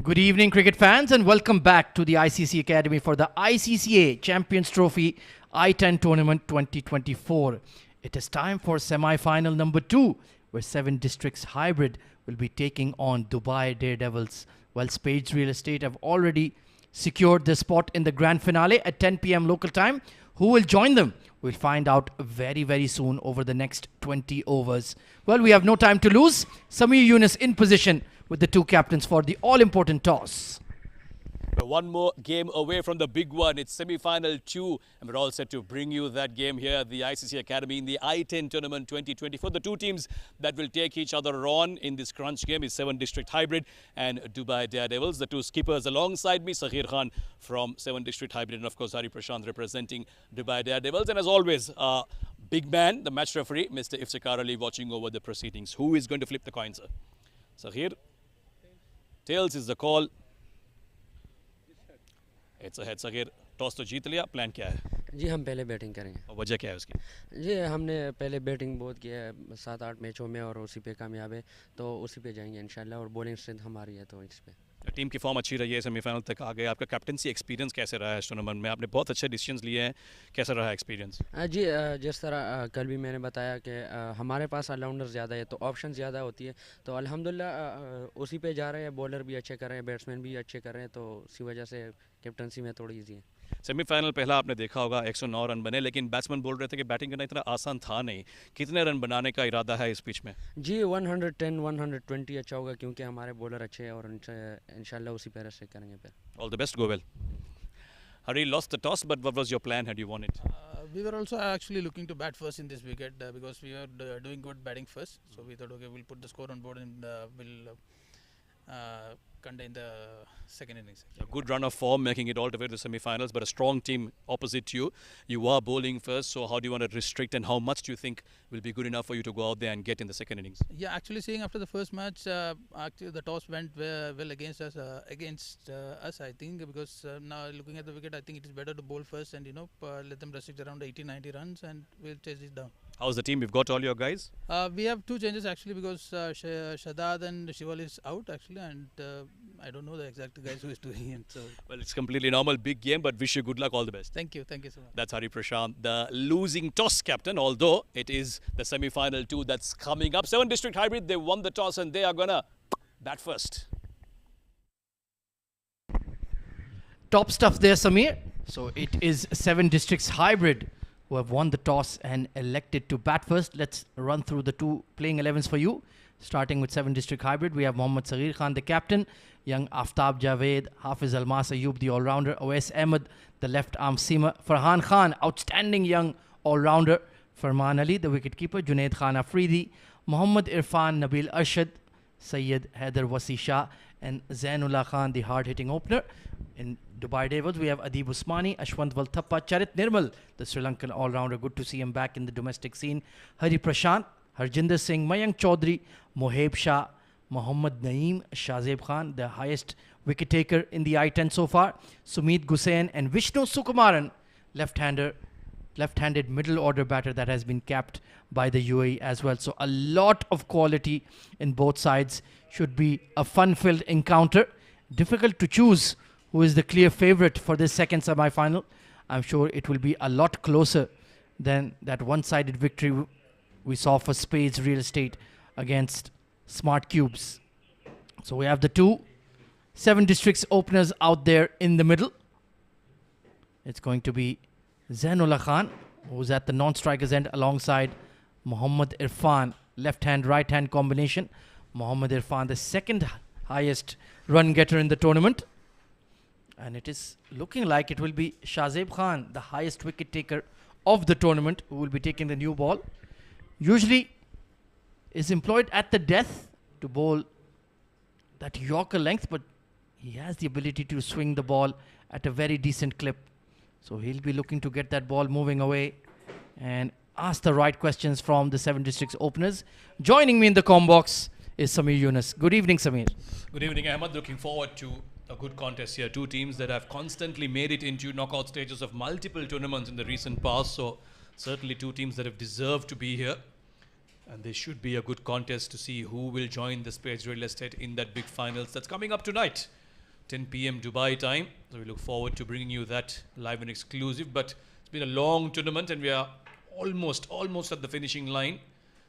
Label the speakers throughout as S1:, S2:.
S1: Good evening, cricket fans, and welcome back to the ICCA Academy for the ICCA Champions Trophy I10 Tournament 2024. It is time for semi-final number 2, where 7 districts hybrid will be taking on Dubai Daredevils, while Spades Real Estate have already secured their spot in the grand finale at 10 p.m. local time. Who will join them? We'll find out very soon over the next 20 overs. Well, we have no time to lose. Samir Yunus in position with the 2 captains for the all-important toss.
S2: We're one more game away from the big one. It's semi-final 2, and we're all set to bring you that game here at the ICCA Academy in the I10 Tournament 2024. The 2 teams that will take each other on in this crunch game is 7 District Hybrid and Dubai Daredevils. The 2 skippers alongside me, Saghir Khan from 7 District Hybrid, and of course Hari Prashant representing Dubai Daredevils. And as always, big man, the match referee, Mr. Iftikhar Ali, watching over the proceedings. Who is going to flip the coin, sir? Saghir? Tails is the call. It's a head. Saghir, toss तो जीत लिया, plan क्या है?
S3: जी हम पहले batting करेंगे।
S2: और वजह क्या है उसकी?
S3: जी हमने पहले बैटिंग बहुत किया है 7-8 मैचों में और उसी पे कामयाब है, तो उसी पे जाएंगे इंशाल्लाह। और बॉलिंग स्ट्रेंथ हमारी है तो इस पे
S2: टीम की फॉर्म अच्छी रही है, सेमीफाइनल तक आ गए। आपका कैप्टनसी एक्सपीरियंस कैसे रहा है इस टूर्नामेंट में? आपने बहुत अच्छे डिसीजंस लिए हैं, कैसा रहा एक्सपीरियंस?
S3: जी जिस तरह कल भी मैंने बताया कि हमारे पास ऑलराउंडर ज़्यादा है तो ऑप्शन ज़्यादा होती है, तो अल्हम्दुलिल्लाह उसी पे जा रहे हैं। बॉलर भी अच्छे कर रहे हैं, बैट्समैन भी अच्छे कर रहे हैं, तो इसी वजह से कैप्टनसी में थोड़ी ईजी है।
S2: सेमीफाइनल पहला आपने देखा होगा 109 रन बने, लेकिन बैट्समैन बोल रहे थे कि बैटिंग करना इतना आसान था नहीं। कितने रन बनाने का इरादा है इस पिच में?
S3: जी 110 120 अच्छा होगा, क्योंकि हमारे बॉलर अच्छे हैं और इंशाल्लाह उसी पे से करेंगे फिर।
S2: All the best, go well. Hari lost the toss, but what was your plan had you won it?
S4: We were also actually looking to bat first in this wicket because we were doing good batting first. So we thought, okay, we'll put the score on board and we'll contain the second innings.
S2: A good run of form, making it all the way to the semi-finals, but a strong team opposite you. You are bowling first, so how do you want to restrict, and how much do you think will be good enough for you to go out there and get in the second innings?
S4: Yeah, actually seeing after the first match, actually the toss went well against us, I think, because now looking at the wicket, I think it is better to bowl first and let them restrict around 80-90 runs and we'll chase it down.
S2: How's the team? You've got all your guys?
S4: We have 2 changes actually, because Shadad and Shival is out actually, and I don't know the exact guys who is doing it. So
S2: Well, it's completely normal, big game, but wish you good luck, all the best.
S4: thank you so much.
S2: That's Hari Prashant, the losing toss captain, although it is the semi-final 2 that's coming up. 7 District Hybrid, they won the toss and they are gonna bat first.
S1: Top stuff there, Samir. So it is 7 districts hybrid who have won the toss and elected to bat first. Let's run through the 2 playing 11s for you. Starting with 7 district hybrid, we have Mohammad Saghir Khan, the captain, young Aftab Javed, Hafiz Almas Ayub, the all-rounder, Awais Ahmed, the left-arm seamer, Farhan Khan, outstanding young all-rounder, Farman Ali, the wicket-keeper, Junaid Khan Afridi, Muhammad Irfan, Nabil Arshad, Sayyid Haider Wasi Shah, and Zainullah Khan, the hard-hitting opener. In Dubai Daredevils, we have Adib Usmani, Ashwant Valthappa, Charit Nirmal, the Sri Lankan all-rounder. Good to see him back in the domestic scene. Hari Prashant, Harjinder Singh, Mayank Chaudhary, Moheb Shah, Mohammad Naeem, Shazeb Khan, the highest wicket taker in the I10 so far. Sumit Gusain and Vishnu Sukumaran, left-handed middle order batter that has been capped by the UAE as well. So a lot of quality in both sides. Should be a fun-filled encounter. Difficult to choose who is the clear favorite for this second semi-final. I'm sure it will be a lot closer than that one-sided victory we saw for Spades Real Estate against Smart Cubes. So we have the 2 7 districts openers out there in the middle. It's going to be Zainullah Khan, who's at the non-strikers end, alongside Muhammad Irfan, left-hand, right-hand combination. Muhammad Irfan, the second highest run getter in the tournament. And it is looking like it will be Shazeb Khan, the highest wicket taker of the tournament, who will be taking the new ball. Usually is employed at the death to bowl that Yorker length, but he has the ability to swing the ball at a very decent clip. So he'll be looking to get that ball moving away and ask the right questions from the 7 districts openers. Joining me in the comm box is Samir Yunus. Good evening, Samir.
S2: Good evening, Ahmed. Looking forward to a good contest here. 2 teams that have constantly made it into knockout stages of multiple tournaments in the recent past. So certainly 2 teams that have deserved to be here. And this should be a good contest to see who will join the Spades Real Estate in that big finals that's coming up tonight, 10 p.m. Dubai time. So we look forward to bringing you that live and exclusive. But it's been a long tournament and we are almost at the finishing line.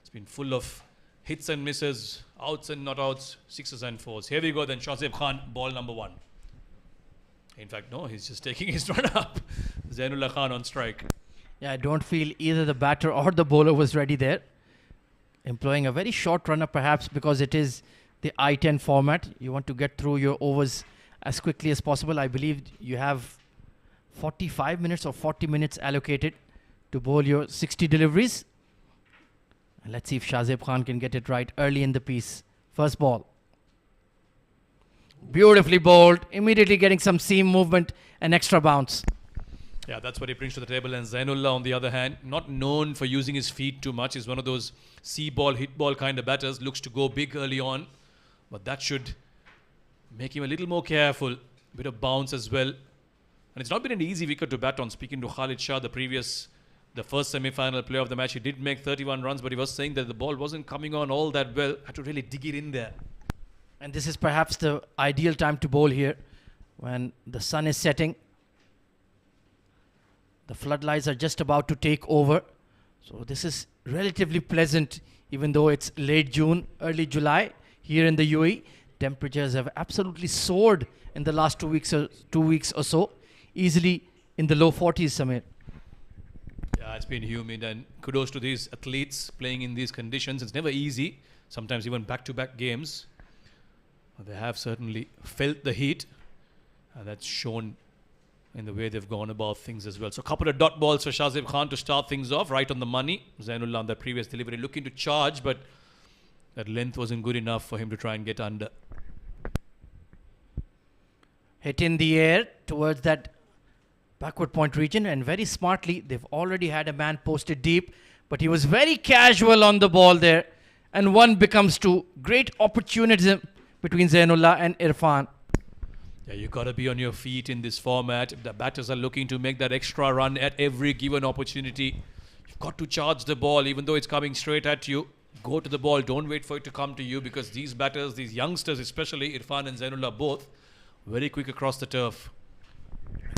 S2: It's been full of hits and misses, outs and not outs, sixes and fours. Here we go then, Shazib Khan, ball number 1. In fact, no, he's just taking his run up. Zainullah Khan on strike.
S1: Yeah, I don't feel either the batter or the bowler was ready there. Employing a very short runner perhaps because it is the I10 format. You want to get through your overs as quickly as possible. I believe you have 45 minutes or 40 minutes allocated to bowl your 60 deliveries. And let's see if Shazib Khan can get it right early in the piece. First ball. Beautifully bowled, immediately getting some seam movement and extra bounce.
S2: Yeah, that's what he brings to the table. And Zainullah, on the other hand, not known for using his feet too much. He's one of those see ball, hit ball kind of batters. Looks to go big early on. But that should make him a little more careful. Bit of bounce as well. And it's not been an easy wicket to bat on. Speaking to Khalid Shah, the first semi-final player of the match, he did make 31 runs, but he was saying that the ball wasn't coming on all that well. Had to really dig it in there.
S1: And this is perhaps the ideal time to bowl here when the sun is setting. The floodlights are just about to take over. So this is relatively pleasant, even though it's late June, early July here in the UAE. Temperatures have absolutely soared in the last 2 weeks or so, easily in the low 40s, Samir.
S2: Yeah, it's been humid, and kudos to these athletes playing in these conditions. It's never easy, sometimes even back-to-back games. They have certainly felt the heat, and that's shown in the way they've gone about things as well. So a couple of dot balls for Shazib Khan to start things off, right on the money. Zainullah on that previous delivery looking to charge, but that length wasn't good enough for him to try and get under.
S1: Hit in the air towards that backward point region, and very smartly, they've already had a man posted deep, but he was very casual on the ball there, and 1 becomes 2. Great opportunism between Zainullah and Irfan.
S2: Yeah, you got to be on your feet in this format. The batters are looking to make that extra run at every given opportunity. You've got to charge the ball, even though it's coming straight at you. Go to the ball. Don't wait for it to come to you, because these batters, these youngsters especially, Irfan and Zainullah both, very quick across the turf.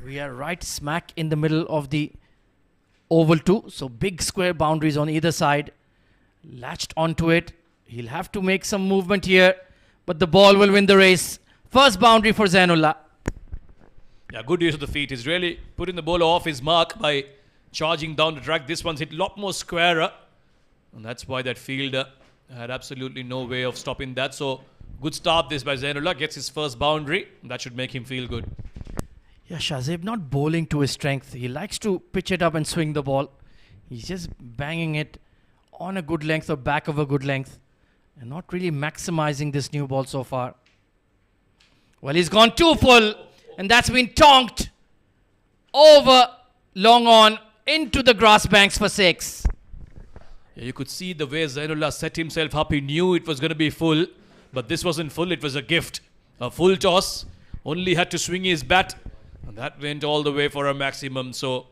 S1: We are right smack in the middle of the oval too. So big square boundaries on either side. Latched onto it. He'll have to make some movement here, but the ball will win the race. First boundary for Zainullah.
S2: Yeah, good use of the feet. He's really putting the bowler off his mark by charging down the track. This one's hit a lot more squarer, and that's why that fielder had absolutely no way of stopping that. So good start this by Zainullah. Gets his first boundary. That should make him feel good.
S1: Yeah, Shazib not bowling to his strength. He likes to pitch it up and swing the ball. He's just banging it on a good length or back of a good length, and not really maximizing this new ball so far. Well, he's gone too full, and that's been tonked over long on into the grass banks for 6.
S2: Yeah, you could see the way Zainullah set himself up. He knew it was going to be full, but this wasn't full. It was a gift. A full toss. Only had to swing his bat, and that went all the way for a maximum. So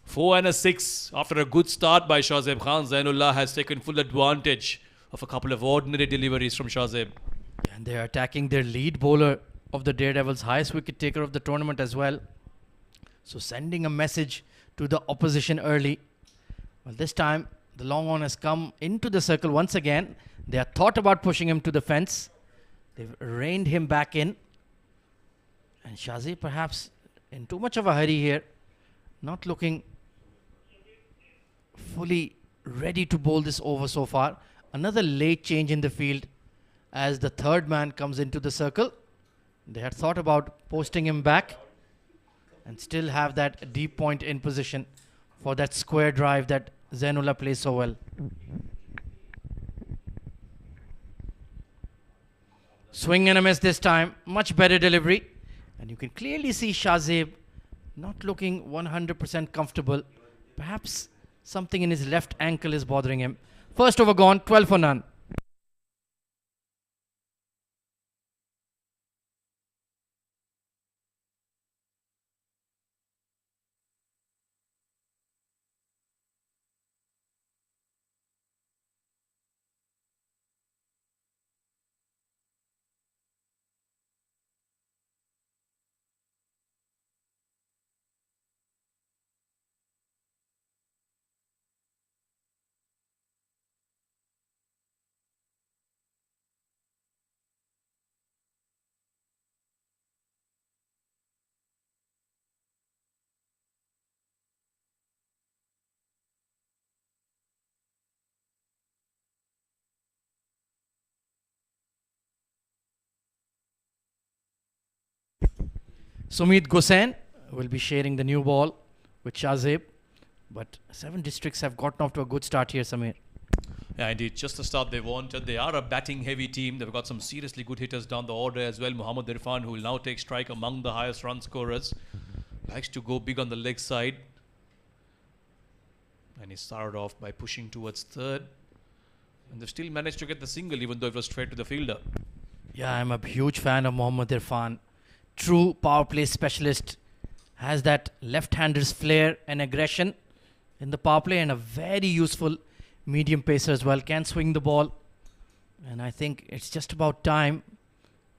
S2: 4 and a 6 after a good start by Shazib Khan. Zainullah has taken full advantage of a couple of ordinary deliveries from Shazib.
S1: And they are attacking their lead bowler of the Daredevils, highest wicket taker of the tournament as well. So sending a message to the opposition early. Well, this time the long on has come into the circle once again. They have thought about pushing him to the fence. They've reined him back in. And Shazib perhaps in too much of a hurry here. Not looking fully ready to bowl this over so far. Another late change in the field as the third man comes into the circle. They had thought about posting him back and still have that deep point in position for that square drive that Zainullah plays so well. Swing and a miss this time. Much better delivery. And you can clearly see Shazib not looking 100% comfortable. Perhaps something in his left ankle is bothering him. First over gone, 12 for none. Sumit Gosain will be sharing the new ball with Shazib. But 7 districts have gotten off to a good start here, Samir.
S2: Yeah, indeed. Just the start they wanted. They are a batting heavy team. They've got some seriously good hitters down the order as well. Muhammad Irfan, who will now take strike among the highest run scorers. Likes to go big on the leg side. And he started off by pushing towards third. And they've still managed to get the single, even though it was straight to the fielder.
S1: Yeah, I'm a huge fan of Muhammad Irfan. True power play specialist. Has that left-hander's flair and aggression in the power play, and a very useful medium pacer as well. Can swing the ball. And I think it's just about time,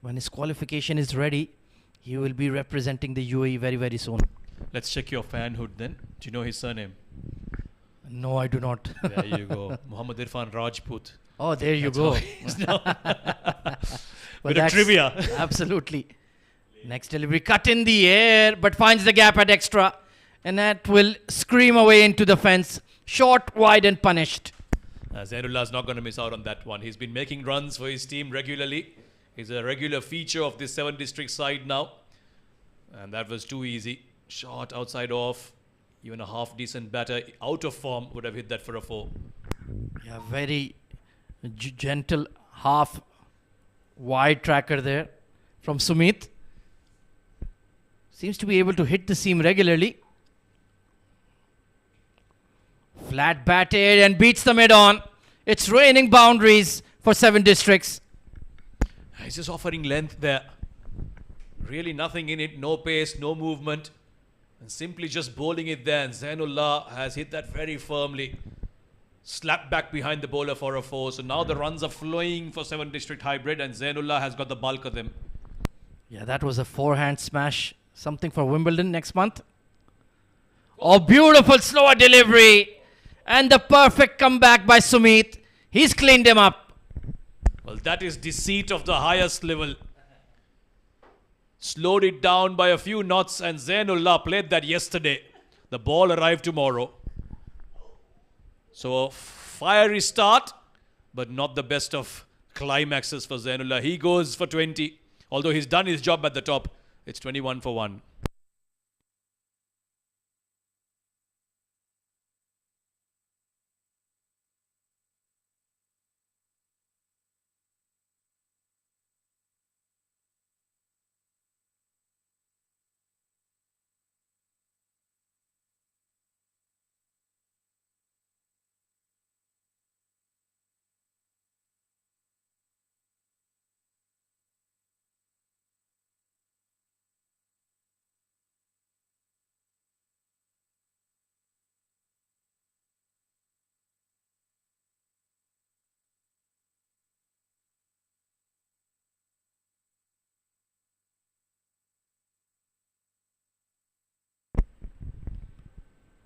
S1: when his qualification is ready, he will be representing the UAE very, very soon.
S2: Let's check your fanhood then. Do you know his surname?
S1: No, I do not.
S2: There you go. Muhammad Irfan Rajput.
S1: Oh, there you
S2: That's
S1: go.
S2: how he is now.
S1: But
S2: Bit of trivia.
S1: Absolutely. Next delivery, cut in the air, but finds the gap at extra. And that will scream away into the fence. Short, wide, and punished.
S2: Zainullah's not going to miss out on that one. He's been making runs for his team regularly. He's a regular feature of this 7 district side now. And that was too easy. Shot outside off. Even a half decent batter out of form would have hit that for a 4.
S1: Yeah, very gentle half wide tracker there from Sumit. Seems to be able to hit the seam regularly. Flat batted and beats the mid-on. It's raining boundaries for 7 districts.
S2: He's just offering length there. Really nothing in it. No pace, no movement. And simply just bowling it there. And Zainullah has hit that very firmly. Slapped back behind the bowler for a 4. So now the runs are flowing for 7 district hybrid. And Zainullah has got the bulk of them.
S1: Yeah, that was a forehand smash. Something for Wimbledon next month. Oh, beautiful slower delivery. And the perfect comeback by Sumit. He's cleaned him up.
S2: Well, that is deceit of the highest level. Slowed it down by a few knots, and Zainullah played that yesterday. The ball arrived tomorrow. So a fiery start, but not the best of climaxes for Zainullah. He goes for 20. Although he's done his job at the top, it's 21 for 1.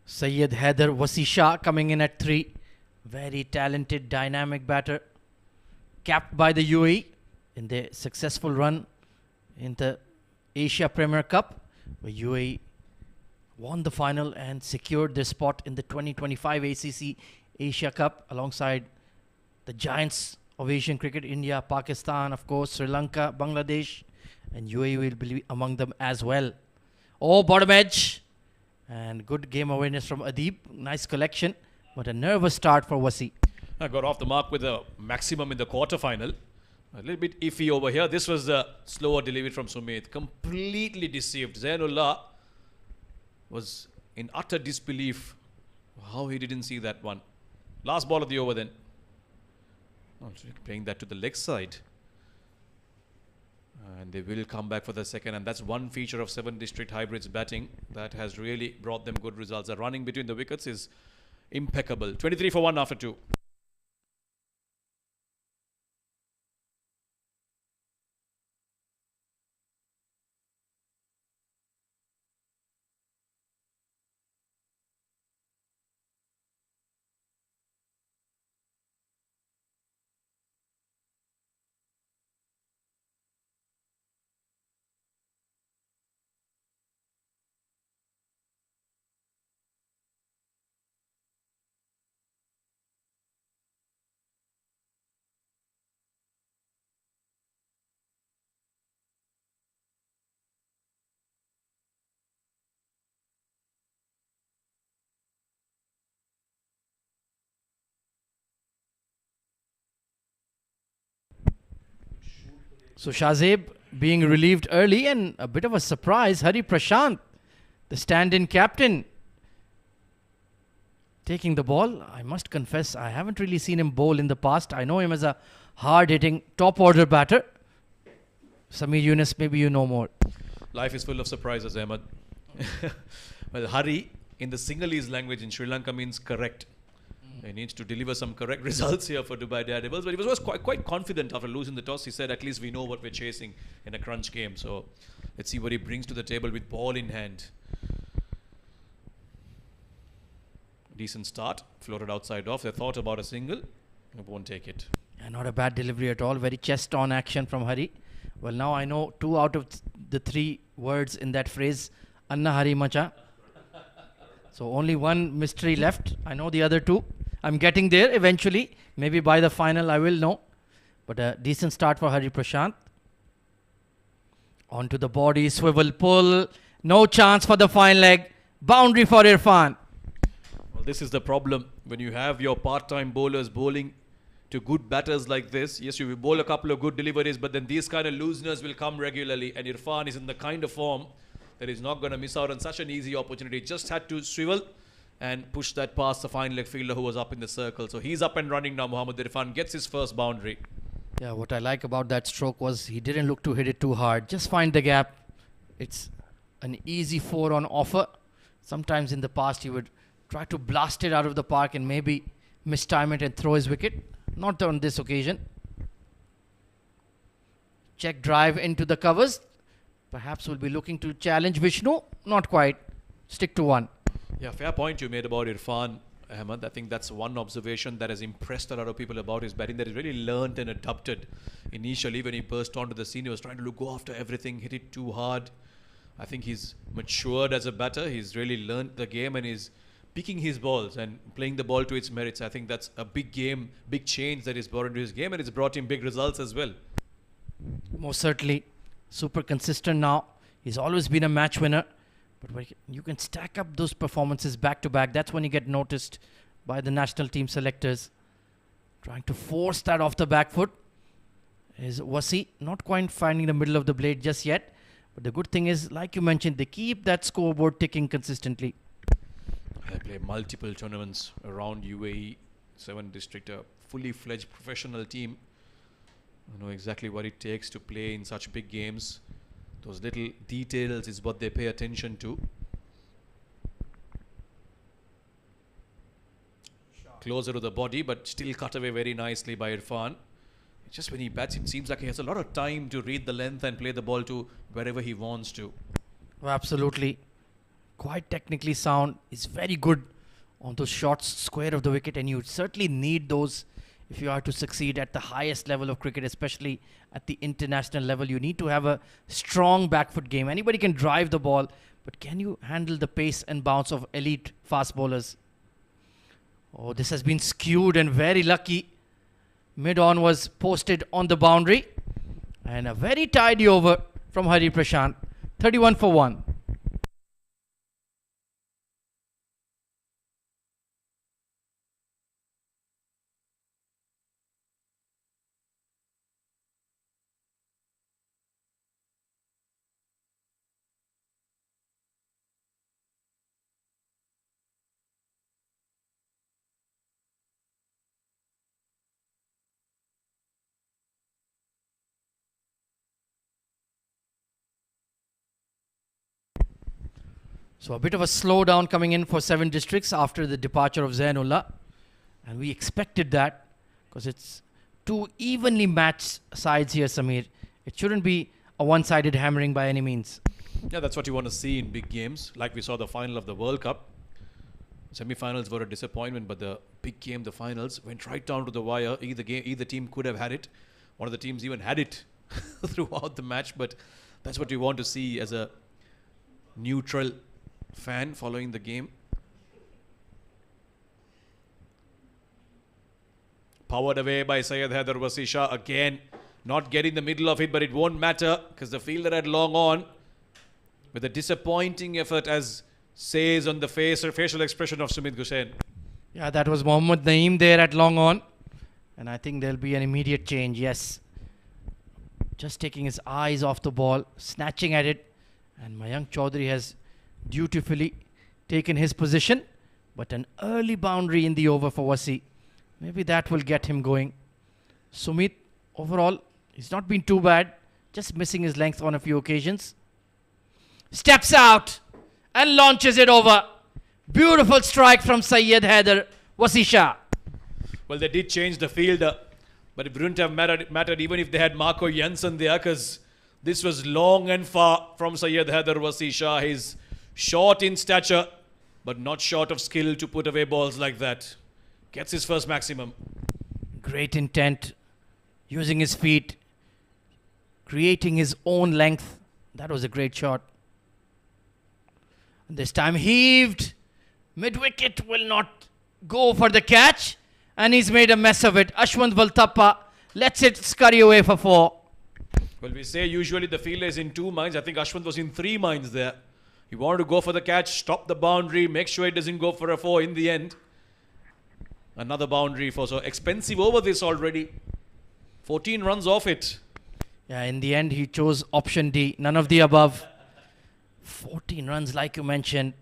S1: Syed Haider Wasisha coming in at 3. Very talented, dynamic batter. Capped by the UAE in their successful run in the Asia Premier Cup, where UAE won the final and secured their spot in the 2025 ACC Asia Cup alongside the giants of Asian cricket, India, Pakistan, of course, Sri Lanka, Bangladesh, and UAE will be among them as well. Oh, bottom edge. And good game awareness from Adib. Nice collection, but a nervous start for Wasi.
S2: I got off the mark with a maximum in the quarterfinal. A little bit iffy over here. This was the slower delivery from Sumit. Completely deceived. Zainullah was in utter disbelief how he didn't see that one. Last ball of the over then. Oh, playing that to the leg side. And they will come back for the second. And that's one feature of 7 district hybrids batting that has really brought them good results. The running between the wickets is impeccable. 23 for 1 after 2.
S1: So Shazeb being relieved early, and a bit of a surprise, Hari Prashant, the stand-in captain, taking the ball. I must confess, I haven't really seen him bowl in the past. I know him as a hard-hitting, top-order batter. Samir Yunus, maybe you know more.
S5: Life is full of surprises, Ahmed. Well, Hari, in the Sinhalese language in Sri Lanka, means correct. He needs to deliver some correct results here for Dubai Daredevils. But he was quite confident after losing the toss. He said, at least we know what we're chasing in a crunch game. So let's see what he brings to the table with ball in hand. Decent start. Floated outside off. They thought about a single. They won't take it.
S1: Yeah, not a bad delivery at all. Very chest-on action from Hari. Well, now I know 2 out of the 3 words in that phrase. Anna Hari Macha. So only one mystery left. I know the other 2. I'm getting there eventually. Maybe by the final I will know. But a decent start for Hari Prashant. Onto the body, swivel, pull. No chance for the fine leg. Boundary for Irfan.
S5: Well, this is the problem. When you have your part-time bowlers bowling to good batters like this, yes, you will bowl a couple of good deliveries, but then these kind of looseners will come regularly. And Irfan is in the kind of form that he's not going to miss out on such an easy opportunity. Just had to swivel and push that past the fine leg fielder who was up in the circle. So he's up and running now. Mohammad Irfan gets his first boundary.
S1: Yeah, what I like about that stroke was he didn't look to hit it too hard. Just find the gap. It's an easy 4 on offer. Sometimes in the past he would try to blast it out of the park and maybe mistime it and throw his wicket. Not on this occasion. Check drive into the covers. Perhaps we'll be looking to challenge Vishnu. Not quite. Stick to 1.
S5: Yeah, fair point you made about Irfan, Ahmed. I think that's one observation that has impressed a lot of people about his batting, that he's really learnt and adapted. Initially, when he burst onto the scene, he was trying to go after everything, hit it too hard. I think he's matured as a batter. He's really learnt the game and is picking his balls and playing the ball to its merits. I think that's a big change that he's brought into his game, and it's brought him big results as well.
S1: Most certainly. Super consistent now. He's always been a match winner. But when you can stack up those performances back to back, that's when you get noticed by the national team selectors. Trying to force that off the back foot is Wasi. Not quite finding the middle of the blade just yet. But the good thing is, like you mentioned, they keep that scoreboard ticking consistently.
S5: They play multiple tournaments around UAE, 7 district, a fully fledged professional team. I know exactly what it takes to play in such big games. Those little details is what they pay attention to. Closer to the body, but still cut away very nicely by Irfan. Just when he bats, it seems like he has a lot of time to read the length and play the ball to wherever he wants to.
S1: Oh, absolutely. Quite technically sound. Is very good on those shots square of the wicket, and you certainly need those if you are to succeed at the highest level of cricket, especially at the international level. You need to have a strong back foot game. Anybody can drive the ball, but can you handle the pace and bounce of elite fast bowlers? Oh, this has been skewed and very lucky. Mid-on was posted on the boundary. And a very tidy over from Hari Prashant. 31 for 1. So a bit of a slowdown coming in for 7 districts after the departure of Zainullah. And we expected that because it's 2 evenly matched sides here, Samir. It shouldn't be a one-sided hammering by any means.
S5: Yeah, that's what you want to see in big games. Like we saw the final of the World Cup. Semi-finals were a disappointment, but the big game, the finals, went right down to the wire. Either team could have had it. One of the teams even had it throughout the match. But that's what you want to see as a neutral fan following the game. Powered away by Syed Haider Wasisha again. Not getting the middle of it, but it won't matter because the fielder had long on. With a disappointing effort, as says on the facial expression of Sumit Gussain.
S1: Yeah, that was Mohammad Naeem there at long on. And I think there'll be an immediate change, yes. just taking his eyes off the ball, snatching at it. And Mayank Chaudhary has dutifully taken his position. But an early boundary in the over for Wasi. Maybe that will get him going. Sumit, overall, he's not been too bad. Just missing his length on a few occasions. Steps out and launches it over. Beautiful strike from Syed Haider. Wasi Shah.
S5: Well, they did change the field, but it wouldn't have mattered even if they had Marco Jensen there, because this was long and far from Syed Haider Wasi Shah. He's short in stature, but not short of skill to put away balls like that. Gets his first maximum.
S1: Great intent. Using his feet. Creating his own length. That was a great shot. This time heaved. Mid-wicket will not go for the catch. And he's made a mess of it. Ashwant Valtappa lets it scurry away for 4.
S5: Well, we say usually the fielder is in 2 minds. I think Ashwant was in 3 minds there. He wanted to go for the catch, stop the boundary, make sure it doesn't go for a 4 in the end. Another boundary for so expensive over this already. 14 runs off it.
S1: Yeah, in the end he chose option D. None of the above. 14 runs like you mentioned.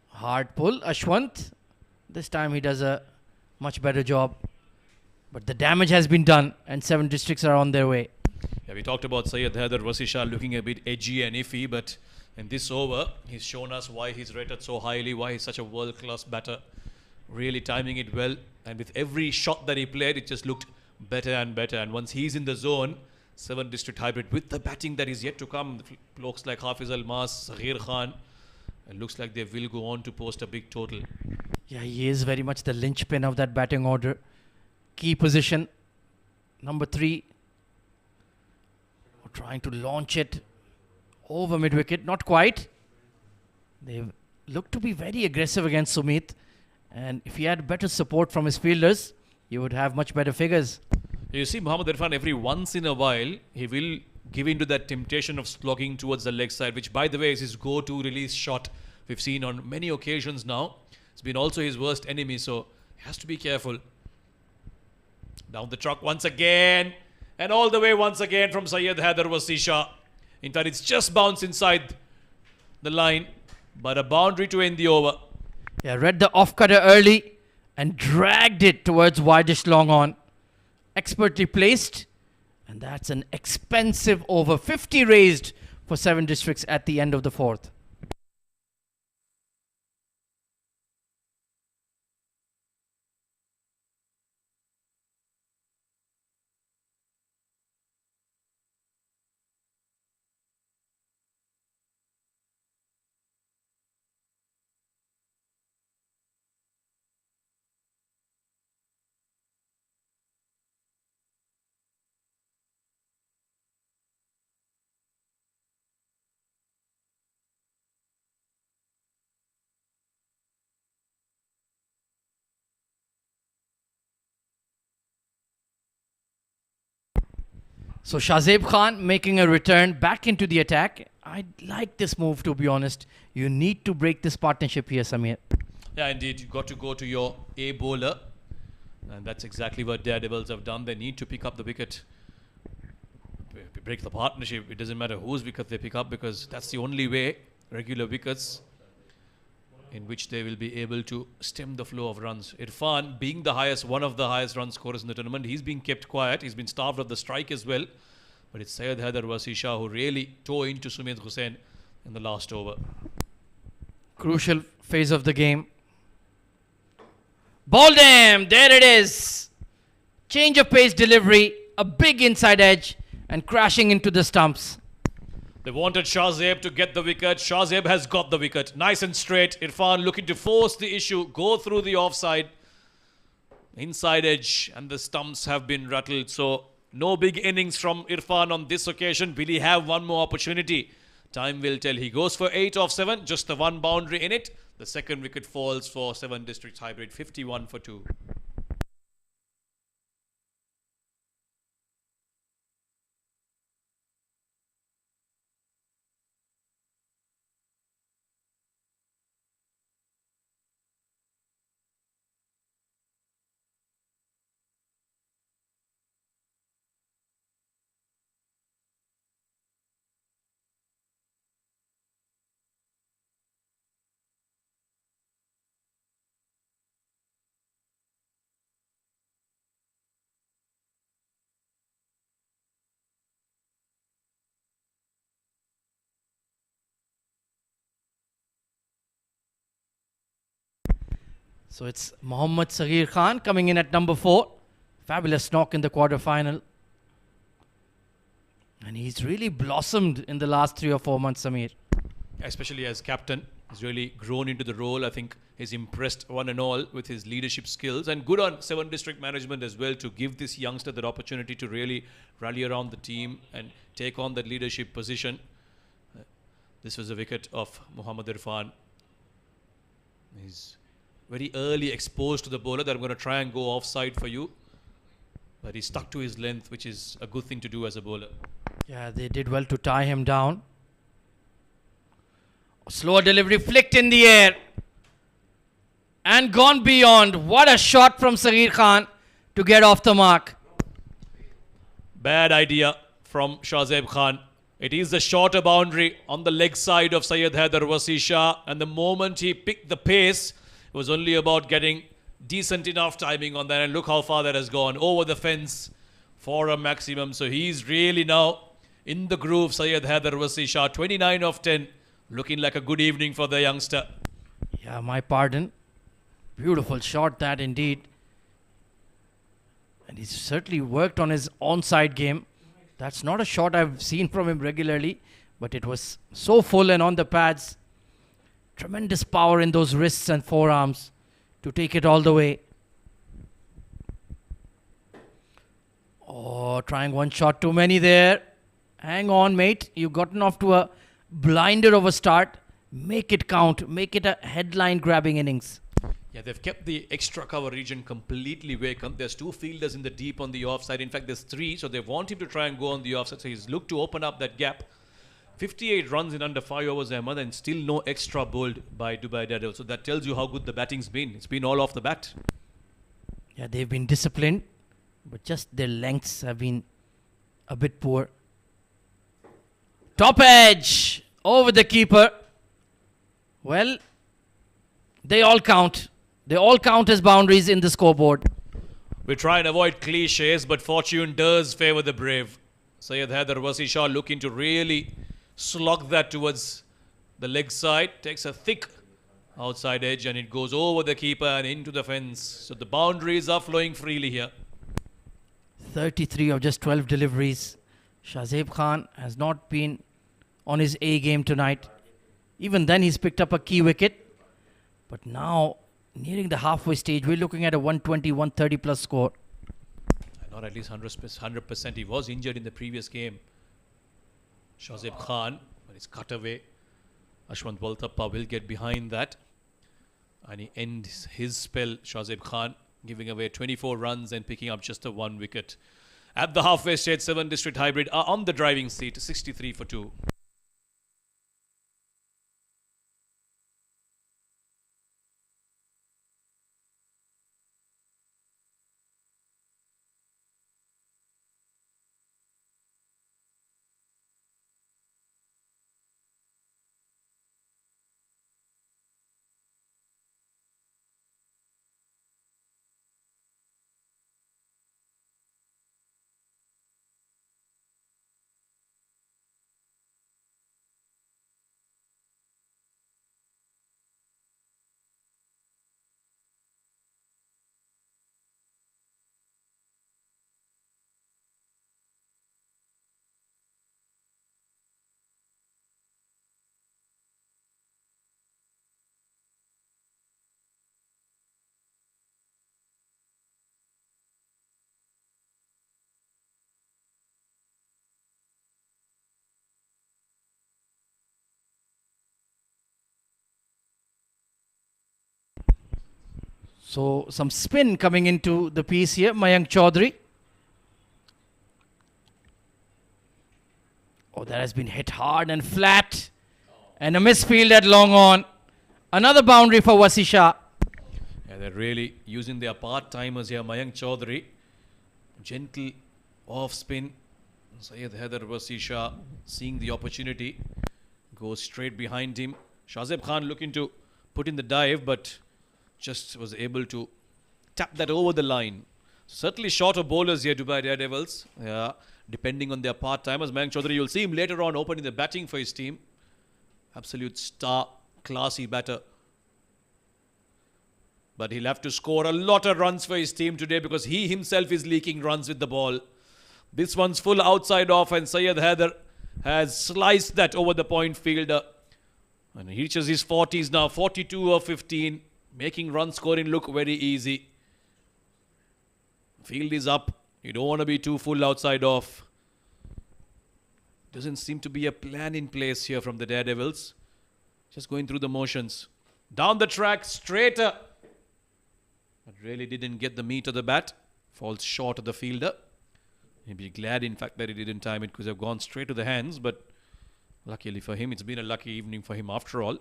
S1: Hard pull, Ashwant. This time he does a much better job. But the damage has been done and 7 districts are on their way.
S5: Yeah, we talked about Syed Haider Wasi Shah looking a bit edgy and iffy, but in this over, he's shown us why he's rated so highly, why he's such a world-class batter. Really timing it well, and with every shot that he played, it just looked better and better. And once he's in the zone, 7 district hybrid with the batting that is yet to come, blokes like Hafiz Almas, Saghir Khan, it looks like they will go on to post a big total.
S1: Yeah, he is very much the linchpin of that batting order. Key position, number 3. Trying to launch it over mid-wicket. Not quite. They look to be very aggressive against Sumit. And if he had better support from his fielders, he would have much better figures.
S5: You see, Mohammad Irfan, every once in a while, he will give in to that temptation of slogging towards the leg side, which, by the way, is his go-to release shot. We've seen on many occasions now. It's been also his worst enemy, so he has to be careful. Down the truck once again. And all the way once again from Syed Haider Wasi Shah. In fact, it's just bounced inside the line, but a boundary to end the over.
S1: Yeah, read the off-cutter early and dragged it towards widest long on. Expertly placed. And that's an expensive over. 50 raised for 7 districts at the end of the 4th. So Shazeb Khan making a return back into the attack. I like this move, to be honest. You need to break this partnership here, Samir.
S5: Yeah, indeed. You've got to go to your A bowler. And that's exactly what Daredevils have done. They need to pick up the wicket. Break the partnership. It doesn't matter whose wicket they pick up, because that's the only way, regular wickets, in which they will be able to stem the flow of runs. Irfan, being the highest, one of the highest run scorers in the tournament, he's been kept quiet. He's been starved of the strike as well. But it's Syed Haider Wasi Shah who really tore into Sumit Hussain in the last over.
S1: Crucial phase of the game. Bowled him! There it is! Change of pace delivery, a big inside edge, and crashing into the stumps.
S5: They wanted Shahzeb to get the wicket. Shahzeb has got the wicket. Nice and straight. Irfan looking to force the issue, go through the offside. Inside edge, and the stumps have been rattled. So no big innings from Irfan on this occasion. Will he have one more opportunity? Time will tell. He goes for 8 off 7, just the one boundary in it. The second wicket falls for 7 districts hybrid, 51 for 2.
S1: So it's Mohammad Saghir Khan coming in at number 4. Fabulous knock in the quarterfinal. And he's really blossomed in the last 3 or 4 months, Samir.
S5: Especially as captain, he's really grown into the role. I think he's impressed one and all with his leadership skills, and good on 7 district management as well to give this youngster that opportunity to really rally around the team and take on that leadership position. This was a wicket of Muhammad Irfan. He's very early exposed to the bowler that I'm going to try and go offside for you, but he stuck to his length, which is a good thing to do as a bowler.
S1: Yeah, they did well to tie him down. Slower delivery, flicked in the air and gone beyond. What a shot from Saghir Khan to get off the mark.
S5: Bad idea from Shahzeb Khan. It is the shorter boundary on the leg side of Syed Haider Wasi Shah, and the moment he picked the pace, it was only about getting decent enough timing on that, and look how far that has gone over the fence for a maximum. So he's really now in the groove, Syed Haider Wasi Shah. 29 of 10. Looking like a good evening for the youngster.
S1: Yeah, my pardon. Beautiful shot that indeed. And he's certainly worked on his onside game. That's not a shot I've seen from him regularly, but it was so full and on the pads. Tremendous power in those wrists and forearms to take it all the way. Oh, trying one shot too many there. Hang on, mate. You've gotten off to a blinder of a start. Make it count. Make it a headline grabbing innings.
S5: Yeah, they've kept the extra cover region completely vacant. There's 2 fielders in the deep on the offside. In fact, there's 3, so they want him to try and go on the offside. So he's looked to open up that gap. 58 runs in under 5 overs, Ahmad, and still no extra bowled by Dubai Daredevils. So that tells you how good the batting's been. It's been all off the bat.
S1: Yeah, they've been disciplined, but just their lengths have been a bit poor. Top edge over the keeper. Well, they all count. They all count as boundaries in the scoreboard.
S5: We try and avoid cliches, but fortune does favour the brave. Syed Haider Wasi Shah looking to really slog that towards the leg side. Takes a thick outside edge and it goes over the keeper and into the fence. So the boundaries are flowing freely here.
S1: 33 of just 12 deliveries. Shahzeb Khan has not been on his A game tonight. Even then he's picked up a key wicket. But now, nearing the halfway stage, we're looking at a 120, 130 plus score.
S5: Not at least 100%. He was injured in the previous game. Shahzeb Khan, but it's cut away. Ashwant Waltappa will get behind that. And he ends his spell, Shahzeb Khan, giving away 24 runs and picking up just a 1 wicket. At the halfway stage, 7 district hybrid are on the driving seat, 63 for 2.
S1: So some spin coming into the piece here. Mayank Chaudhary. Oh, that has been hit hard and flat. And a misfield at long on. Another boundary for Wasi Shah.
S5: Yeah, they're really using their part-timers here. Mayank Chaudhary, gentle off spin. Syed Haider Wasi Shah seeing the opportunity, goes straight behind him. Shahzeb Khan looking to put in the dive, but just was able to tap that over the line. Certainly shorter bowlers here, Dubai Daredevils. Yeah, depending on their part-timers. Mayank Chaudhary, you'll see him later on opening the batting for his team. Absolute star, classy batter. But he'll have to score a lot of runs for his team today because he himself is leaking runs with the ball. This one's full outside off and Syed Haider has sliced that over the point fielder. And he reaches his 40s now, 42 of 15, making run scoring look very easy. Field is up. You don't want to be too full outside off. Doesn't seem to be a plan in place here from the Daredevils. Just going through the motions. Down the track, straighter. But really didn't get the meat of the bat. Falls short of the fielder. He'd be glad, in fact, that he didn't time it because have gone straight to the hands. But luckily for him, it's been a lucky evening for him after all.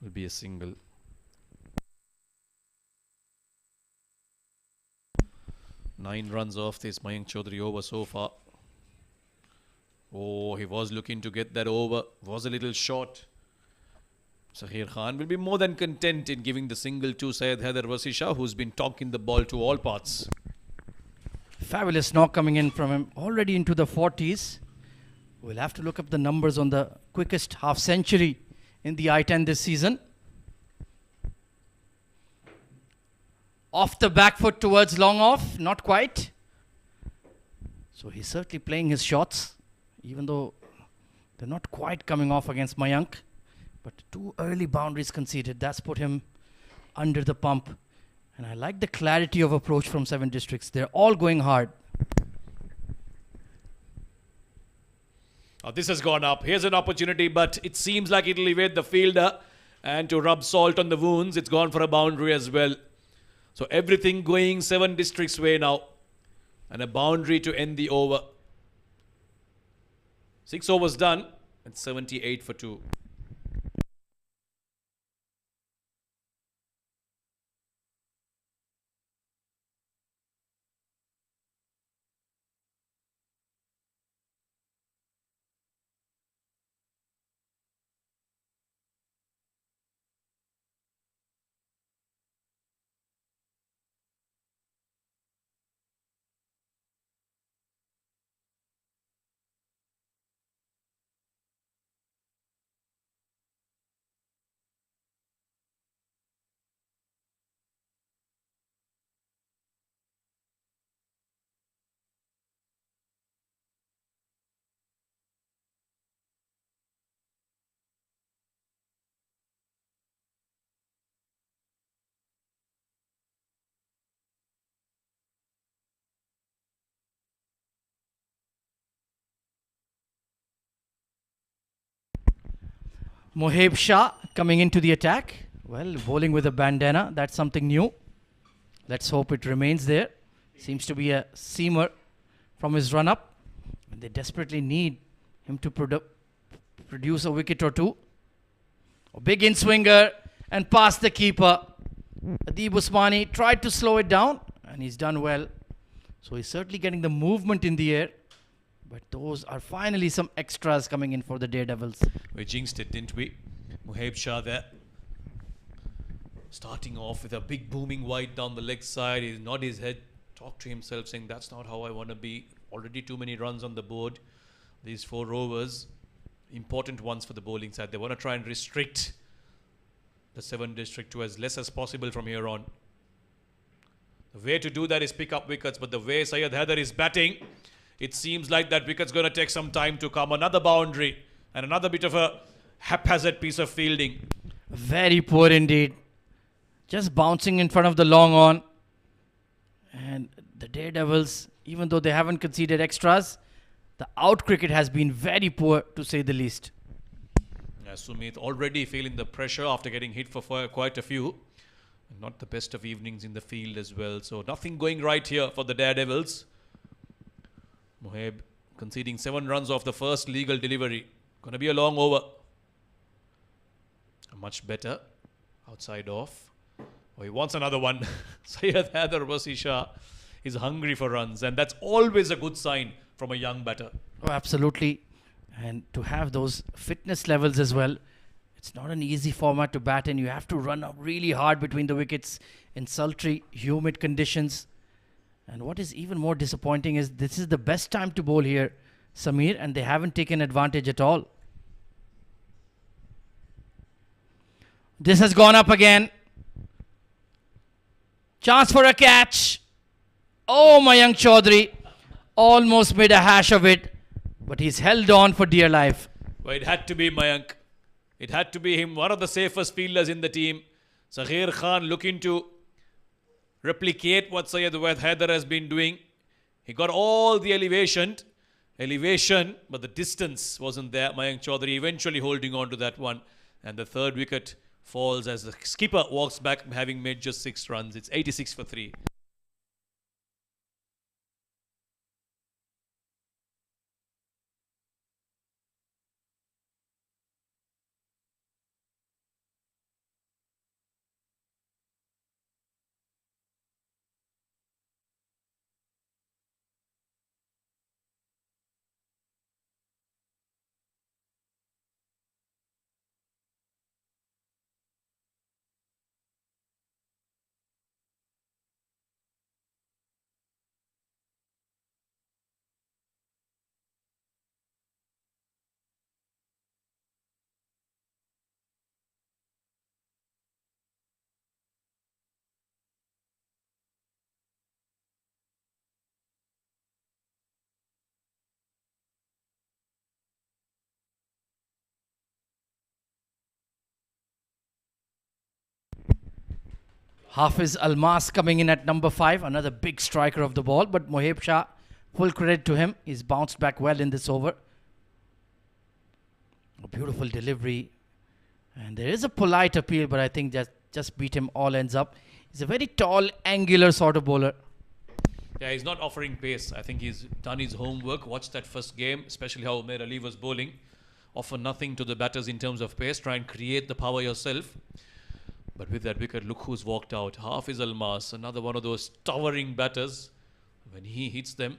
S5: Will be a single. Nine runs off this Mayank Chaudhary over so far. Oh, he was looking to get that over. Was a little short. Sahir Khan will be more than content in giving the single to Syed Haider Wasisha, who's been talking the ball to all parts.
S1: Fabulous knock coming in from him. Already into the 40s. We'll have to look up the numbers on the quickest half century in the I10 this season. Off the back foot towards long off. Not quite. So he's certainly playing his shots, even though they're not quite coming off against Mayank. But two early boundaries conceded. That's put him under the pump. And I like the clarity of approach from Seven Districts. They're all going hard.
S5: Oh, this has gone up. Here's an opportunity, but it seems like it'll evade the fielder. And to rub salt on the wounds, it's gone for a boundary as well. So everything going Seven Districts' way now. And a boundary to end the over. 6 overs done and 78 for 2.
S1: Moheb Shah coming into the attack. Well, bowling with a bandana. That's something new. Let's hope it remains there. Seems to be a seamer from his run-up. They desperately need him to produce a wicket or two. A big in-swinger and past the keeper. Adeeb Usmani tried to slow it down and he's done well. So he's certainly getting the movement in the air. But those are finally some extras coming in for the Daredevils.
S5: We jinxed it, didn't we? Moheb Shah there. Starting off with a big booming wide down the leg side. He nodded his head, talked to himself saying, that's not how I want to be. Already too many runs on the board. These 4 overs, important ones for the bowling side. They want to try and restrict the 7 District to as less as possible from here on. The way to do that is pick up wickets, but the way Syed Haider is batting, it seems like that wicket's going to take some time to come. Another boundary and another bit of a haphazard piece of fielding.
S1: Very poor indeed. Just bouncing in front of the long on. And the Daredevils, even though they haven't conceded extras, the out cricket has been very poor to say the least.
S5: Yeah, Sumit already feeling the pressure after getting hit for quite a few. Not the best of evenings in the field as well. So nothing going right here for the Daredevils. Moheb conceding 7 runs off the first legal delivery. Going to be a long over. Much better. Outside off. Oh, he wants another one. Syed Haider Wasisha is hungry for runs. And that's always a good sign from a young batter.
S1: Oh, absolutely. And to have those fitness levels as well. It's not an easy format to bat in. You have to run up really hard between the wickets in sultry, humid conditions. And what is even more disappointing is this is the best time to bowl here, Samir, and they haven't taken advantage at all. This has gone up again. Chance for a catch. Oh, Mayank Chaudhary almost made a hash of it, but he's held on for dear life.
S5: Well, it had to be Mayank. It had to be him, one of the safest fielders in the team. Zahir Khan looking to replicate what Syed Haider has been doing. He got all the elevation, but the distance wasn't there. Mayank Chaudhary eventually holding on to that one. And the third wicket falls as the skipper walks back, having made just 6 runs. It's 86 for 3.
S1: Hafiz Almas coming in at number 5, another big striker of the ball, but Moheb Shah, full credit to him. He's bounced back well in this over. A beautiful delivery. And there is a polite appeal, but I think just beat him all ends up. He's a very tall, angular sort of bowler.
S5: Yeah, he's not offering pace. I think he's done his homework. Watched that first game, especially how Umair Ali was bowling. Offer nothing to the batters in terms of pace. Try and create the power yourself. But with that wicket, look who's walked out. Hafiz Almas, another one of those towering batters. When he hits them,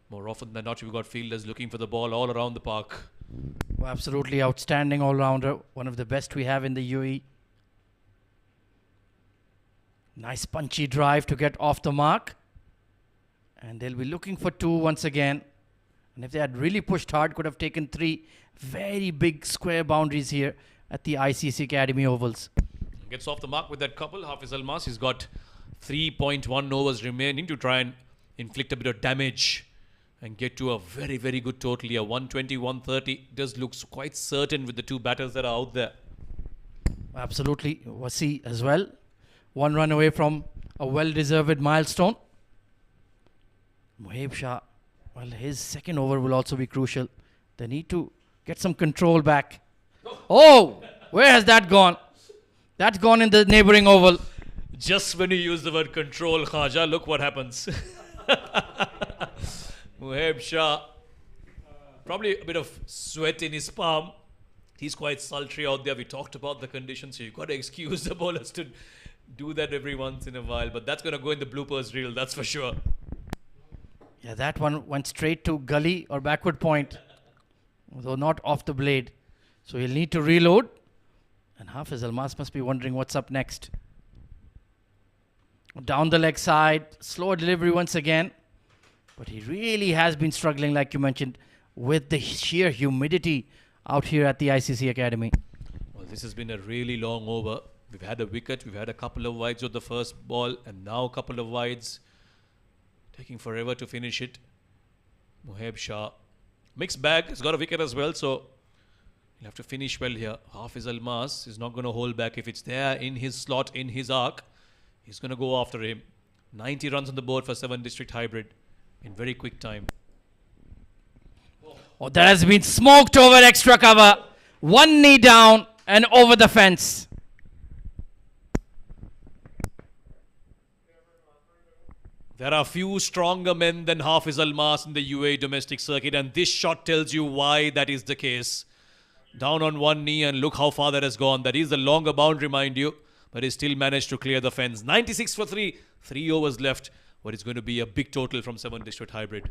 S5: more often than not, you've got fielders looking for the ball all around the park.
S1: Oh, absolutely outstanding all-rounder. One of the best we have in the UAE. Nice punchy drive to get off the mark. And they'll be looking for 2 once again. And if they had really pushed hard, could have taken 3 very big square boundaries here at the ICCA Academy Ovals.
S5: Gets off the mark with that couple. Hafiz Almas, he's got 3.1 overs remaining to try and inflict a bit of damage and get to a very, very good total here. 120, 130. Does looks quite certain with the 2 batters that are out there.
S1: Absolutely. Wasi as well. 1 run away from a well-deserved milestone. Moheb Shah, well, his second over will also be crucial. They need to get some control back. Oh, where has that gone? That's gone in the neighbouring oval.
S5: Just when you use the word control, Khaja, look what happens. Moheb Shah, probably a bit of sweat in his palm. He's quite sultry out there. We talked about the conditions, so you've got to excuse the bowlers to do that every once in a while. But that's going to go in the bloopers reel, that's for sure.
S1: Yeah, that one went straight to gully or backward point, though not off the blade. So he'll need to reload. And Hafiz Almas must be wondering what's up next. Down the leg side, slow delivery once again. But he really has been struggling, like you mentioned, with the sheer humidity out here at the ICCA Academy.
S5: Well, this has been a really long over. We've had a wicket, we've had a couple of wides with the first ball, and now a couple of wides. Taking forever to finish it. Moheb Shah. Mixed bag, he's got a wicket as well, so he'll have to finish well here. Hafiz Almas is not going to hold back. If it's there in his slot, in his arc, he's going to go after him. 90 runs on the board for 7 district hybrid in very quick time.
S1: Oh, that has been smoked over extra cover. 1 knee down and over the fence.
S5: There are few stronger men than Hafiz Almas in the UAE domestic circuit, and this shot tells you why that is the case. Down on 1 knee, and look how far that has gone. That is the longer boundary, mind you, but he still managed to clear the fence. 96 for 3. 3 overs left. What is going to be a big total from 7 district hybrid.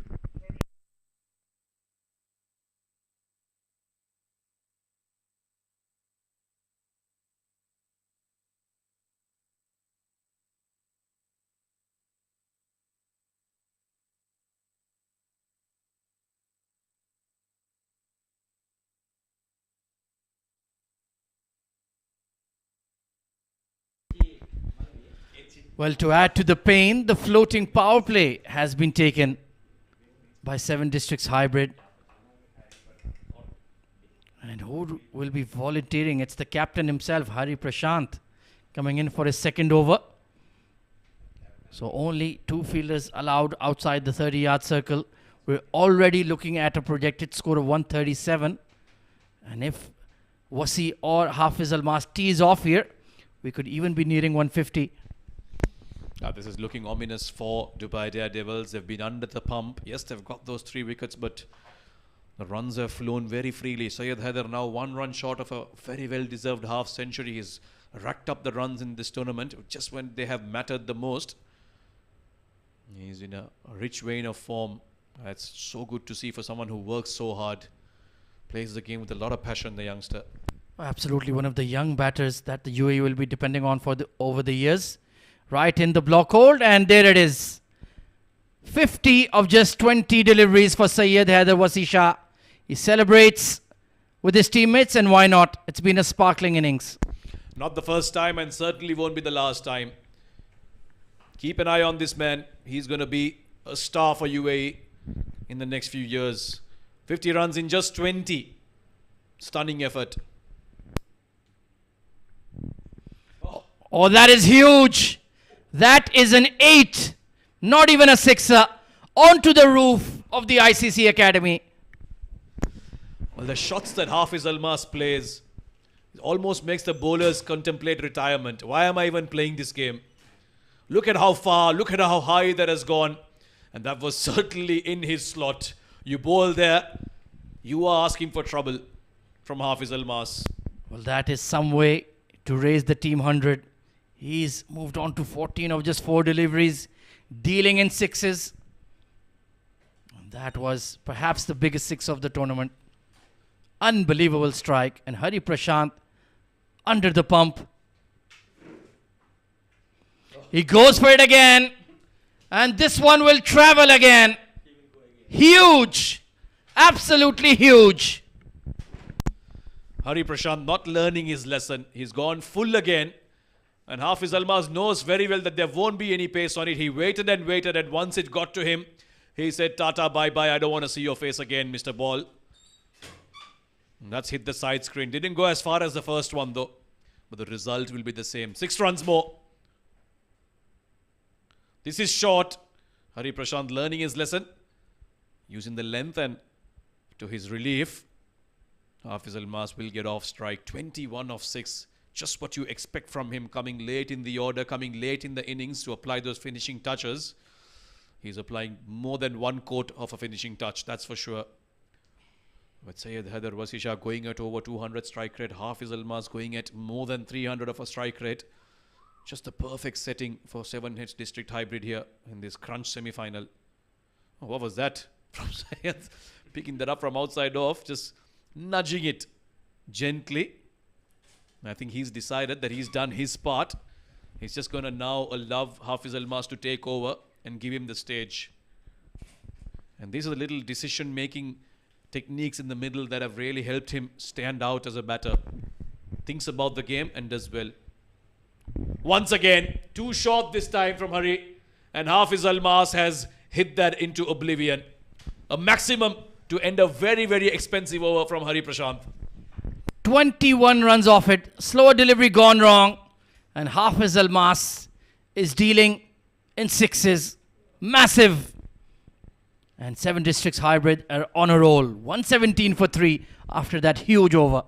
S1: Well, to add to the pain, the floating power play has been taken by 7 Districts Hybrid. And who will be volunteering? It's the captain himself, Hari Prashant, coming in for his second over. So only 2 fielders allowed outside the 30-yard circle. We're already looking at a projected score of 137. And if Wasi or Hafiz Almas tees off here, we could even be nearing 150.
S5: This is looking ominous for Dubai Daredevils. They've been under the pump. Yes, they've got those 3 wickets, but the runs have flown very freely. Syed Haider now 1 run short of a very well-deserved half century. He's racked up the runs in this tournament just when they have mattered the most. He's in a rich vein of form. It's so good to see for someone who works so hard. Plays the game with a lot of passion, the youngster.
S1: Absolutely one of the young batters that the UAE will be depending on for over the years. Right in the block hold, and there it is. 50 of just 20 deliveries for Syed Haider Wasi Shah. He celebrates with his teammates, and why not? It's been a sparkling innings.
S5: Not the first time, and certainly won't be the last time. Keep an eye on this man. He's going to be a star for UAE in the next few years. 50 runs in just 20. Stunning effort.
S1: Oh, that is huge. That is an 8. Not even a 6er. Onto the roof of the ICCA Academy.
S5: Well, the shots that Hafiz Almas plays almost makes the bowlers contemplate retirement. Why am I even playing this game? Look at how far, look at how high that has gone. And that was certainly in his slot. You bowl there, you are asking for trouble from Hafiz Almas.
S1: Well, that is some way to raise the team 100. He's moved on to 14 of just 4 deliveries, dealing in 6s. That was perhaps the biggest 6 of the tournament. Unbelievable strike. And Hari Prashant under the pump. He goes for it again. And this one will travel again. Huge. Absolutely huge.
S5: Hari Prashant not learning his lesson. He's gone full again. And Hafiz Almas knows very well that there won't be any pace on it. He waited, and once it got to him, he said, "Tata, bye-bye, I don't want to see your face again, Mr. Ball." And that's hit the side screen. Didn't go as far as the first one, though. But the result will be the same. 6 runs more. This is short. Hari Prashant learning his lesson. Using the length, and to his relief, Hafiz Almas will get off strike. 21 of 6. Just what you expect from him, coming late in the order, coming late in the innings to apply those finishing touches. He's applying more than 1 coat of a finishing touch, that's for sure. But Syed Haider Wasi Shah going at over 200 strike rate. Hafiz Almas going at more than 300 of a strike rate. Just the perfect setting for 7 hits District Hybrid here in this crunch semi-final. Oh, what was that? From Syed, picking that up from outside off, just nudging it gently. I think he's decided that he's done his part. He's just going to now allow Hafiz Almas to take over and give him the stage. And these are the little decision-making techniques in the middle that have really helped him stand out as a batter. Thinks about the game and does well. Once again, too short this time from Hari. And Hafiz Almas has hit that into oblivion. A maximum to end a very, very expensive over from Hari Prashant.
S1: 21 runs off it. Slower delivery gone wrong. And Hafiz Almas is dealing in 6s. Massive. And 7 Districts Hybrid are on a roll. 117 for 3 after that huge over.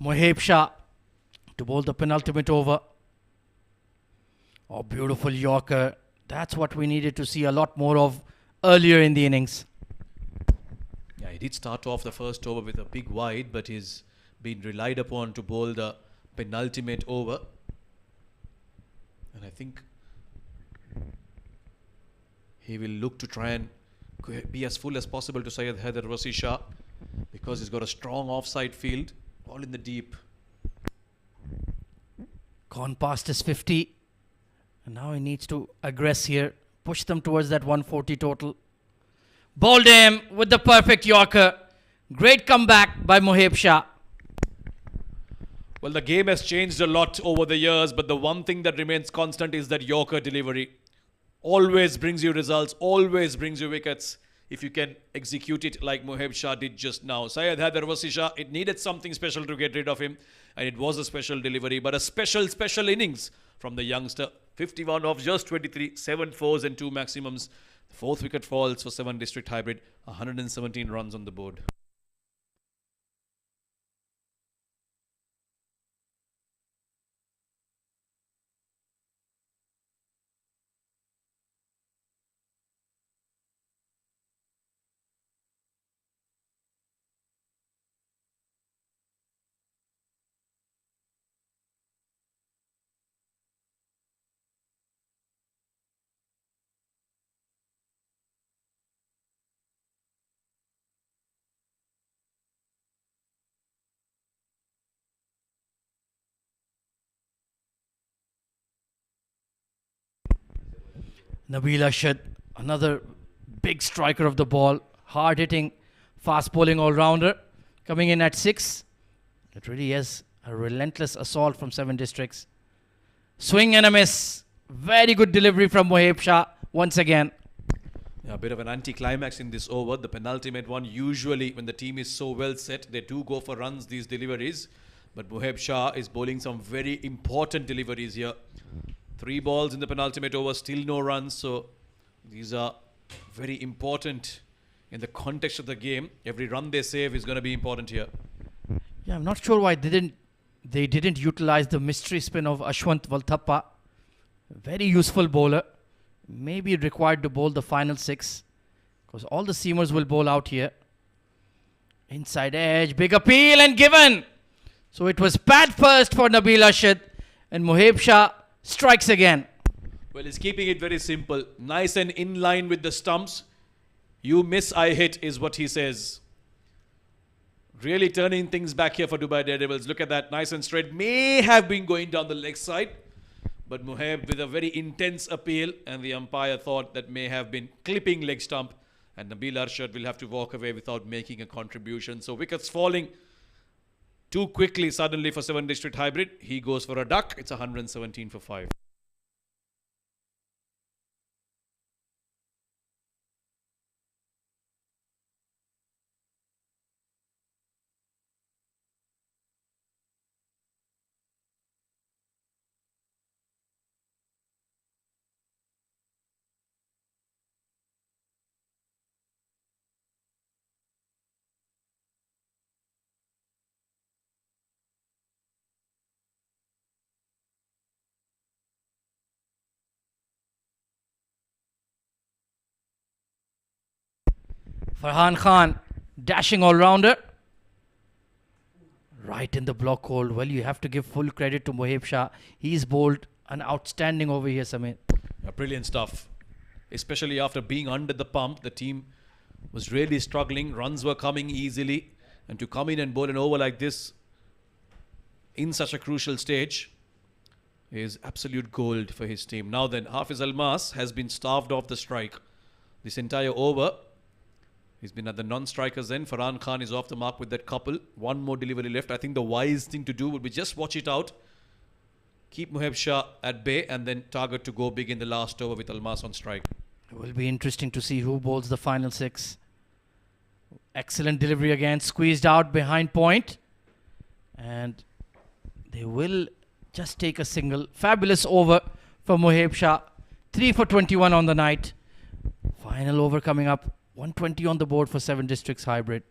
S1: Moheb Shah to bowl the penultimate over. Oh, beautiful Yorker. That's what we needed to see a lot more of earlier in the innings.
S5: Yeah, he did start off the first over with a big wide, but he's been relied upon to bowl the penultimate over. And I think He will look to try and be as full as possible to Syed Haider Wasi Shah because he's got a strong offside field, all in the deep.
S1: Gone past his 50. And now he needs to aggress here. Push them towards that 140 total. Bowled him with the perfect Yorker. Great comeback by Moheb Shah.
S5: Well, the game has changed a lot over the years, but the one thing that remains constant is that Yorker delivery. Always brings you results, always brings you wickets if you can execute it like Moheb Shah did just now. Syed Haider Wasi Shah, it needed something special to get rid of him, and it was a special delivery, but a special innings from the youngster. 51 off just 23, 7 fours and 2 maximums. The 4th wicket falls for 7 District Hybrid, 117 runs on the board.
S1: Nabil Ashad, another big striker of the ball. Hard hitting, fast bowling all-rounder. Coming in at 6. It really is a relentless assault from 7 districts. Swing and a miss. Very good delivery from Moheb Shah once again.
S5: Yeah, a bit of an anti-climax in this over. The penultimate one, usually when the team is so well set, they do go for runs, these deliveries. But Moheb Shah is bowling some very important deliveries here. 3 balls in the penultimate over, still no runs. So these are very important in the context of the game. Every run they save is going to be important here.
S1: Yeah, I'm not sure why they didn't utilize the mystery spin of Ashwant Valthappa. Very useful bowler. Maybe required to bowl the final 6 because all the seamers will bowl out here. Inside edge, big appeal and given. So it was pad first for Nabil Ashad and Moheb Shah strikes again.
S5: Well, he's keeping it very simple. Nice and in line with the stumps. You miss, I hit is what he says. Really turning things back here for Dubai Daredevils. Look at that, nice and straight. May have been going down the leg side. But Moheb with a very intense appeal, and the umpire thought that may have been clipping leg stump, and Nabil Arshad will have to walk away without making a contribution. So wickets falling too quickly suddenly for 7 District Hybrid. He goes for a duck. It's 117 for 5.
S1: Farhan Khan, dashing all-rounder. Right in the block hold. Well, you have to give full credit to Moheb Shah. He's bowled an outstanding over here, Samir.
S5: Brilliant stuff. Especially after being under the pump, the team was really struggling. Runs were coming easily. And to come in and bowl an over like this in such a crucial stage is absolute gold for his team. Now then, Hafiz Almas has been starved off the strike this entire over. He's been at the non-strikers end. Farhan Khan is off the mark with that couple. One more delivery left. I think the wise thing to do would be just watch it out. Keep Moheb Shah at bay and then target to go big in the last over with Almas on strike.
S1: It will be interesting to see who bowls the final 6. Excellent delivery again. Squeezed out behind point. And they will just take a single. Fabulous over for Moheb Shah. 3 for 21 on the night. Final over coming up. 120 on the board for 7 Districts Hybrid.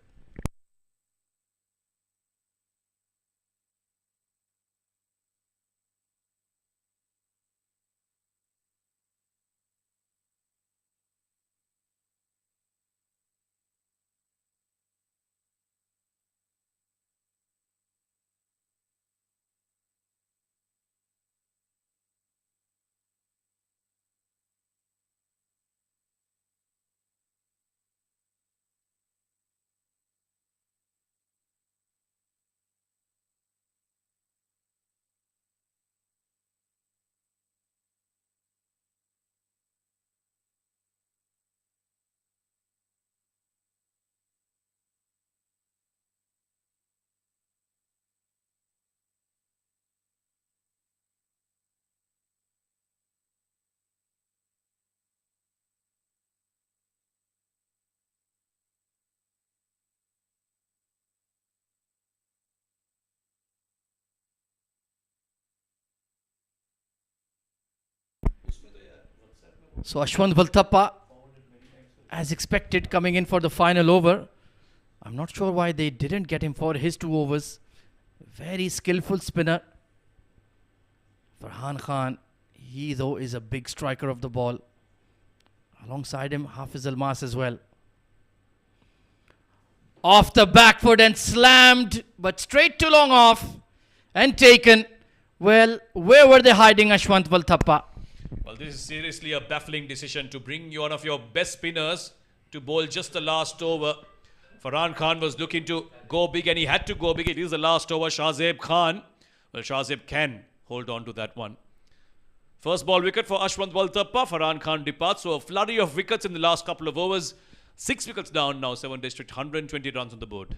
S1: So Ashwant Valthappa, as expected, coming in for the final over. I'm not sure why they didn't get him for his 2 overs. Very skillful spinner. Farhan Khan, he though is a big striker of the ball. Alongside him, Hafiz Almas as well. Off the back foot and slammed, but straight to long off and taken. Well, where were they hiding Ashwant Valthappa?
S5: Well, this is seriously a baffling decision to bring one of your best spinners to bowl just the last over. Farhan Khan was looking to go big and he had to go big. It is the last over. Shahzeb Khan. Well, Shahzeb can hold on to that one. First ball wicket for Ashwant Valthappa. Farhan Khan departs. So a flurry of wickets in the last couple of overs. 6 wickets down now. 7 District, 120 runs on the board.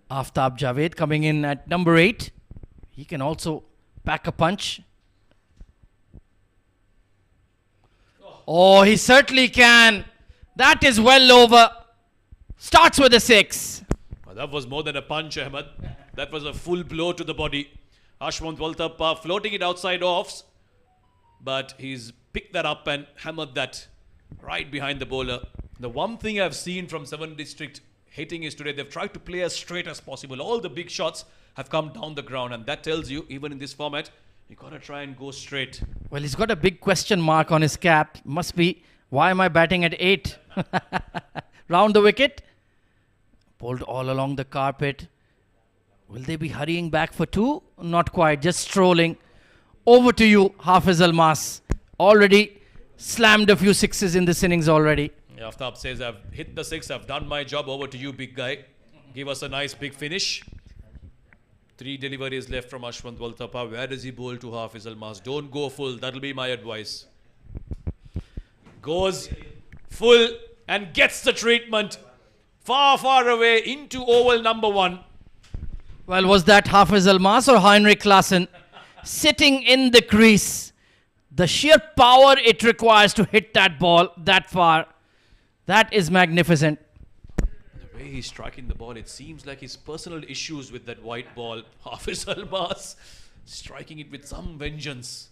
S1: Aftab Javed coming in at number 8. He can also pack a punch. Oh, he certainly can. That is well over. Starts with a 6.
S5: Well, that was more than a punch, Ahmed. That was a full blow to the body. Ashwant Valthappa floating it outside offs. But he's picked that up and hammered that right behind the bowler. The one thing I've seen from 7 District hitting is today, they've tried to play as straight as possible. All the big shots have come down the ground, and that tells you, even in this format, you got to try and go straight.
S1: Well, he's got a big question mark on his cap. Must be, why am I batting at 8? Round the wicket. Pulled all along the carpet. Will they be hurrying back for 2? Not quite, just strolling. Over to you, Hafiz Almas. Already slammed a few 6s in this innings already.
S5: Aftab says, I've hit the 6, I've done my job. Over to you, big guy. Give us a nice big finish. 3 deliveries left from Ashwant Valthappa. Where does he bowl to Hafiz Almas? Don't go full. That'll be my advice. Goes full and gets the treatment. Far, far away into oval number 1.
S1: Well, was that Hafiz Almas or Heinrich Klaassen sitting in the crease? The sheer power it requires to hit that ball that far. That is magnificent.
S5: The way he's striking the ball, it seems like his personal issues with that white ball. Hafiz Almas striking it with some vengeance.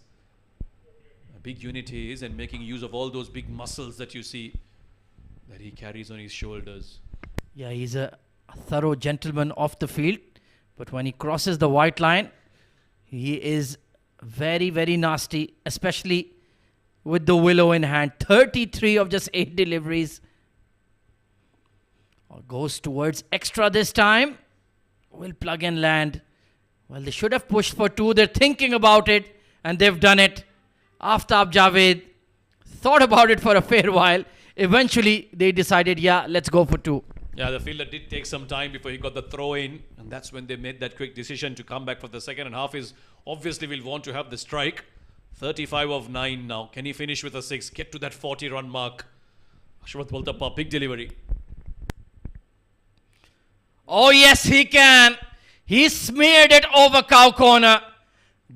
S5: A big unit he is, and making use of all those big muscles that you see that he carries on his shoulders.
S1: Yeah, he's a thorough gentleman off the field. But when he crosses the white line, he is very, very nasty, especially with the willow in hand. 33 of just 8 deliveries. Goes towards extra this time. Will plug and land. Well, they should have pushed for 2. They're thinking about it, and they've done it. Aftab Javed thought about it for a fair while. Eventually, they decided, yeah, let's go for 2.
S5: Yeah, the fielder did take some time before he got the throw in, and that's when they made that quick decision to come back for the second. And Hafiz obviously will want to have the strike. 35 of 9 now. Can he finish with a 6? Get to that 40-run mark. Ashwant Valthappa, big delivery.
S1: Oh, yes, he can. He smeared it over cow corner.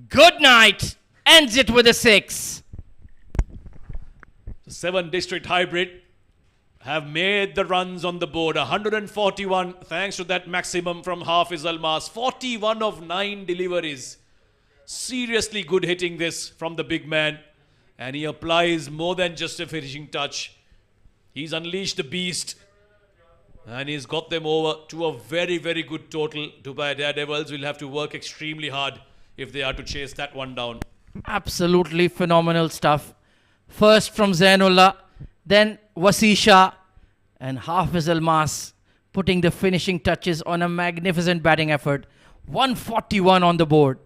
S1: Good night. Ends it with a 6.
S5: The 7 District hybrid have made the runs on the board. 141 thanks to that maximum from Hafiz Almas. 41 of 9 deliveries. Seriously good hitting this from the big man. And he applies more than just a finishing touch. He's unleashed the beast. And he's got them over to a very, very good total. Dubai Daredevils will have to work extremely hard if they are to chase that one down.
S1: Absolutely phenomenal stuff. First from Zainullah, then Wasisha, and Hafiz Almas putting the finishing touches on a magnificent batting effort. 141 on the board.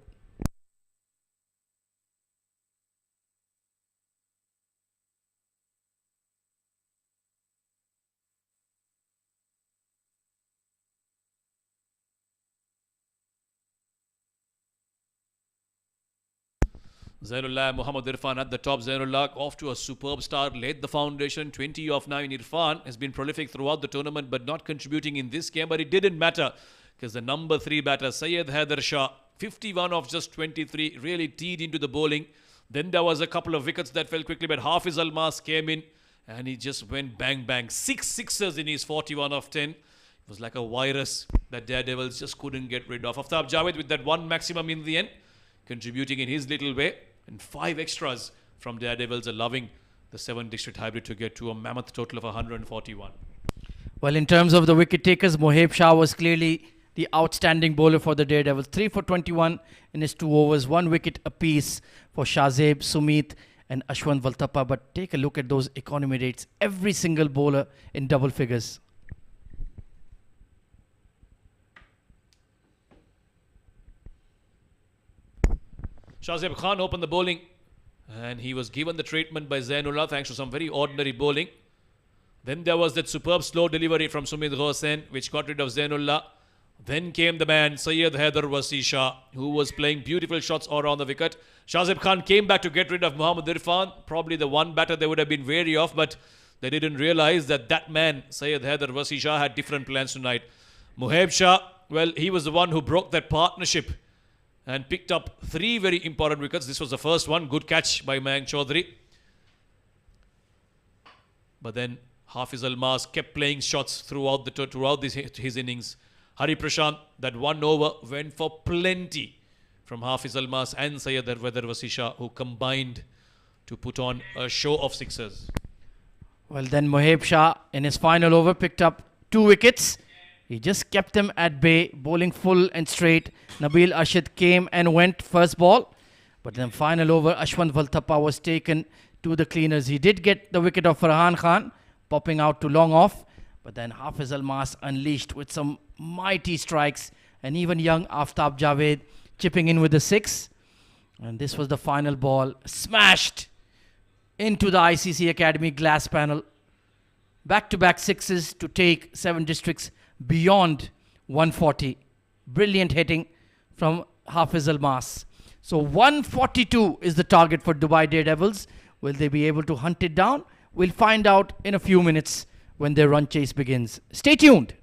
S5: Zainullah, Muhammad Irfan at the top. Zainullah off to a superb start, laid the foundation. 20 off 9. Irfan has been prolific throughout the tournament but not contributing in this game. But it didn't matter because the number 3 batter, Syed Haider Shah, 51 off just 23, really teed into the bowling. Then there was a couple of wickets that fell quickly, but Hafiz Almas came in and he just went bang bang. 6 sixers in his 41 off 10. It was like a virus that Daredevils just couldn't get rid of. Aftab Javed with that 1 maximum in the end, contributing in his little way. And 5 extras from Daredevils are loving the 7 district hybrid to get to a mammoth total of 141.
S1: Well, in terms of the wicket takers, Moheb Shah was clearly the outstanding bowler for the Daredevils. 3 for 21 in his 2 overs. 1 wicket apiece for Shahzeb, Sumit and Ashwant Valtappa. But take a look at those economy rates. Every single bowler in double figures.
S5: Shahzeb Khan opened the bowling and he was given the treatment by Zainullah thanks to some very ordinary bowling. Then there was that superb slow delivery from Sumit Hossain which got rid of Zainullah. Then came the man Syed Haider Shah who was playing beautiful shots all around the wicket. Shahzeb Khan came back to get rid of Muhammad Irfan, probably the one batter they would have been wary of, but they didn't realize that that man Syed Haider Shah had different plans tonight. Moheb Shah, well, he was the one who broke that partnership and picked up 3 very important wickets. This was the first one. Good catch by Mayank Chaudhary. But then Hafiz Almas kept playing shots throughout his innings. Hari Prashant, that 1 over went for plenty from Hafiz Almas and Syed Haider Shah, who combined to put on a show of sixers.
S1: Well, then Moheb Shah in his final over picked up 2 wickets. He just kept them at bay, bowling full and straight. Nabil Ashid came and went first ball. But then final over, Ashwant Valtappa was taken to the cleaners. He did get the wicket of Farhan Khan, popping out to long off. But then Hafiz Almas unleashed with some mighty strikes. And even young Aftab Javed chipping in with the 6. And this was the final ball. Smashed into the ICC Academy glass panel. Back-to-back 6s to take 7 districts beyond 140. Brilliant hitting from Hafiz Almas. So 142 is the target for Dubai Daredevils. Will they be able to hunt it down? We'll find out in a few minutes when their run chase begins. Stay tuned.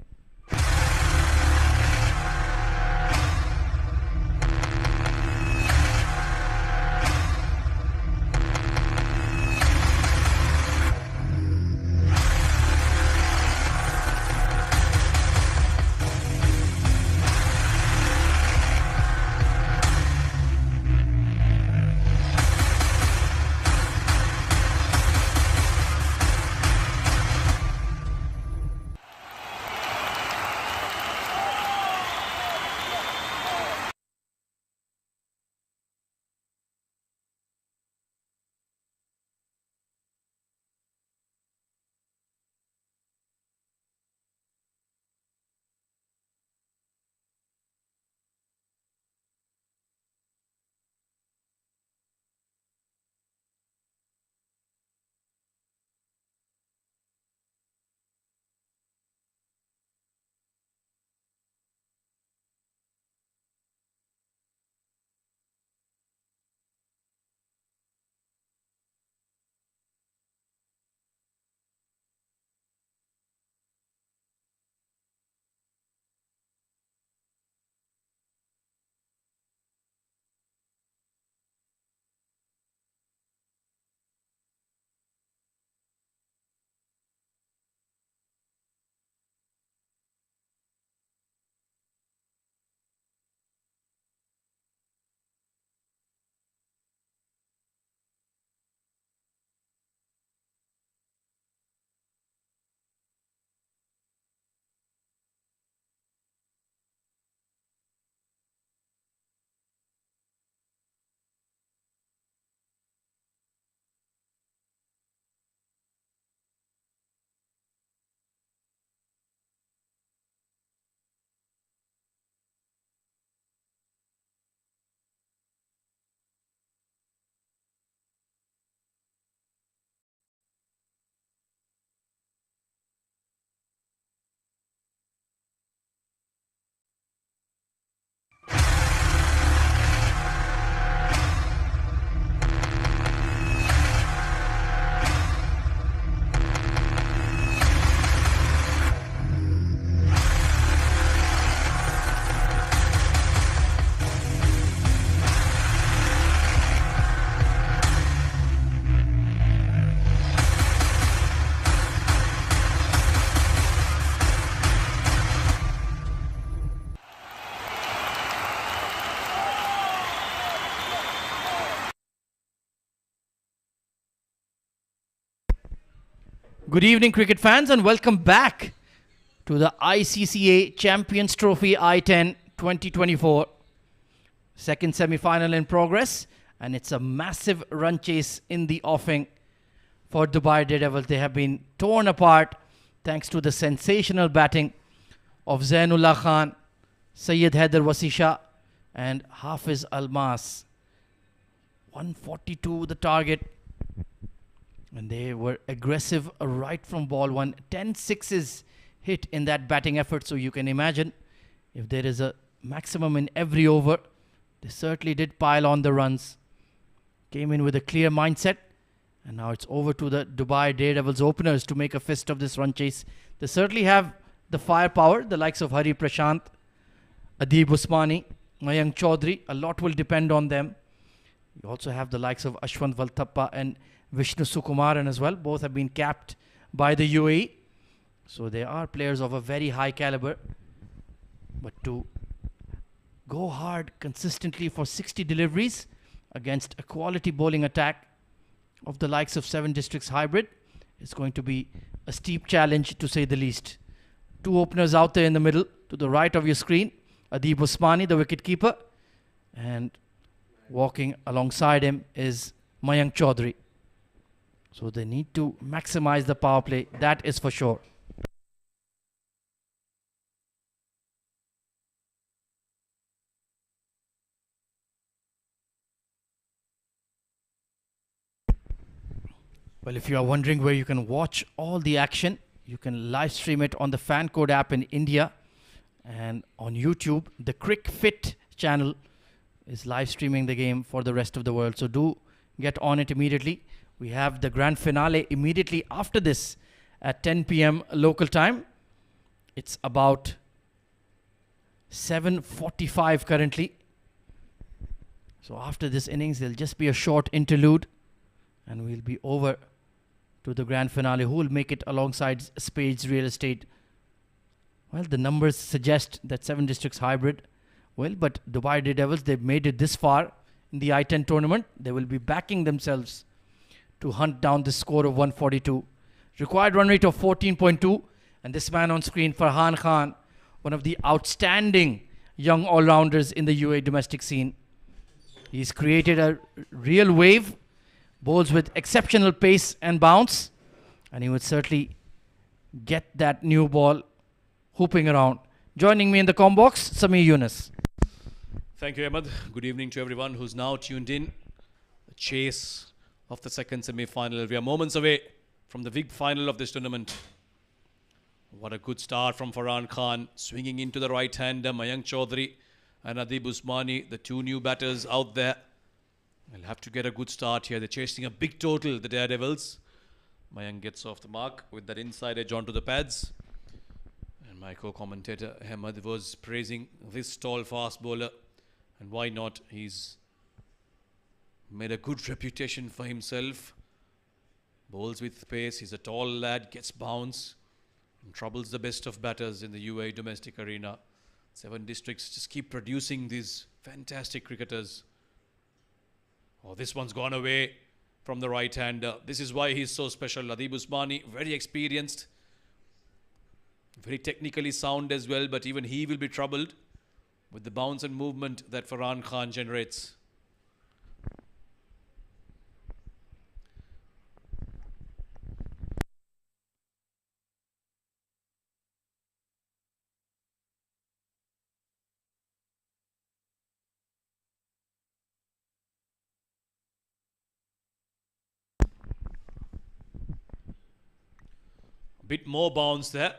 S1: Good evening, cricket fans, and welcome back to the ICCA Champions Trophy i10 2024. Second semi-final in progress, and it's a massive run chase in the offing for Dubai Daredevils. They have been torn apart thanks to the sensational batting of Zainullah Khan, Syed Haider Wasisha, and Hafiz Almas. 142 the target, and they were aggressive right from ball one. 10 sixes hit in that batting effort, so you can imagine if there is a maximum in every over, they certainly did pile on the runs. Came in with a clear mindset, and now it's over to the Dubai Daredevils openers to make a fist of this run chase. They certainly have the firepower, the likes of Hari Prashant, Adib Usmani, Mayank Chaudhary. A lot will depend on them. You also have the likes of Ashwant Valthappa and Vishnu Sukumaran as well. Both have been capped by the UAE. So they are players of a very high caliber. But to go hard consistently for 60 deliveries against a quality bowling attack of the likes of Seven Districts Hybrid is going to be a steep challenge, to say the least. Two openers out there in the middle, to the right of your screen. Adib Usmani, the wicket keeper, and walking alongside him is Mayank Chaudhary. So they need to maximize the power play, that is for sure. Well, if you are wondering where you can watch all the action, you can live stream it on the Fan Code app in India, and on YouTube. The Cricfit channel is live streaming the game for the rest of the world, so do get on it immediately. We have the grand finale immediately after this at 10 p.m. local time. It's about 7:45 currently. So after this innings, there'll just be a short interlude, and we'll be over to the grand finale. Who will make it alongside Spades Real Estate? Well, the numbers suggest that Seven Districts Hybrid will, but Dubai Daredevils, they've made it this far in the i10 tournament. They will be backing themselves to hunt down the score of 142. Required run rate of 14.2, and this man on screen, Farhan Khan, one of the outstanding young all-rounders in the UAE domestic scene. He's created a real wave, bowls with exceptional pace and bounce, and he would certainly get that new ball hooping around. Joining me in the comm box, Samir Yunus.
S5: Thank you, Ahmed. Good evening to everyone who's now tuned in. The chase of the second semi-final. We are moments away from the big final of this tournament. What a good start from Farhan Khan, swinging into the right-hander, Mayank Chaudhary and Adib Usmani, the two new batters out there. They'll have to get a good start here. They're chasing a big total, the Daredevils. Mayank gets off the mark with that inside edge onto the pads. And my co-commentator Ahmed was praising this tall fast bowler. And why not? He's made a good reputation for himself. Bowls with pace. He's a tall lad, gets bounce, and troubles the best of batters in the UAE domestic arena. Seven Districts just keep producing these fantastic cricketers. Oh, this one's gone away from the right-hander. This is why he's so special. Adib Usmani, very experienced, very technically sound as well, but even he will be troubled with the bounce and movement that Farhan Khan generates. Bit more bounce there.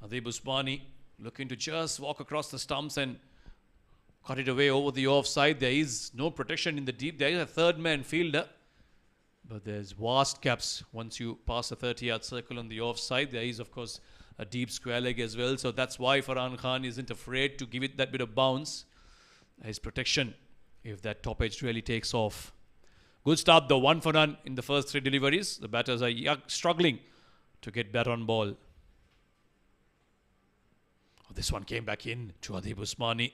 S5: Adib Usmani looking to just walk across the stumps and cut it away over the offside. There is no protection in the deep. There is a third man fielder, but there's vast gaps once you pass a 30-yard circle on the offside. There is, of course, a deep square leg as well. So that's why Farhan Khan isn't afraid to give it that bit of bounce. His protection if that top edge really takes off. Good start, though. 1 for none in the first 3 deliveries. The batters are struggling to get bat on ball. Oh, this one came back in to Adib Usmani.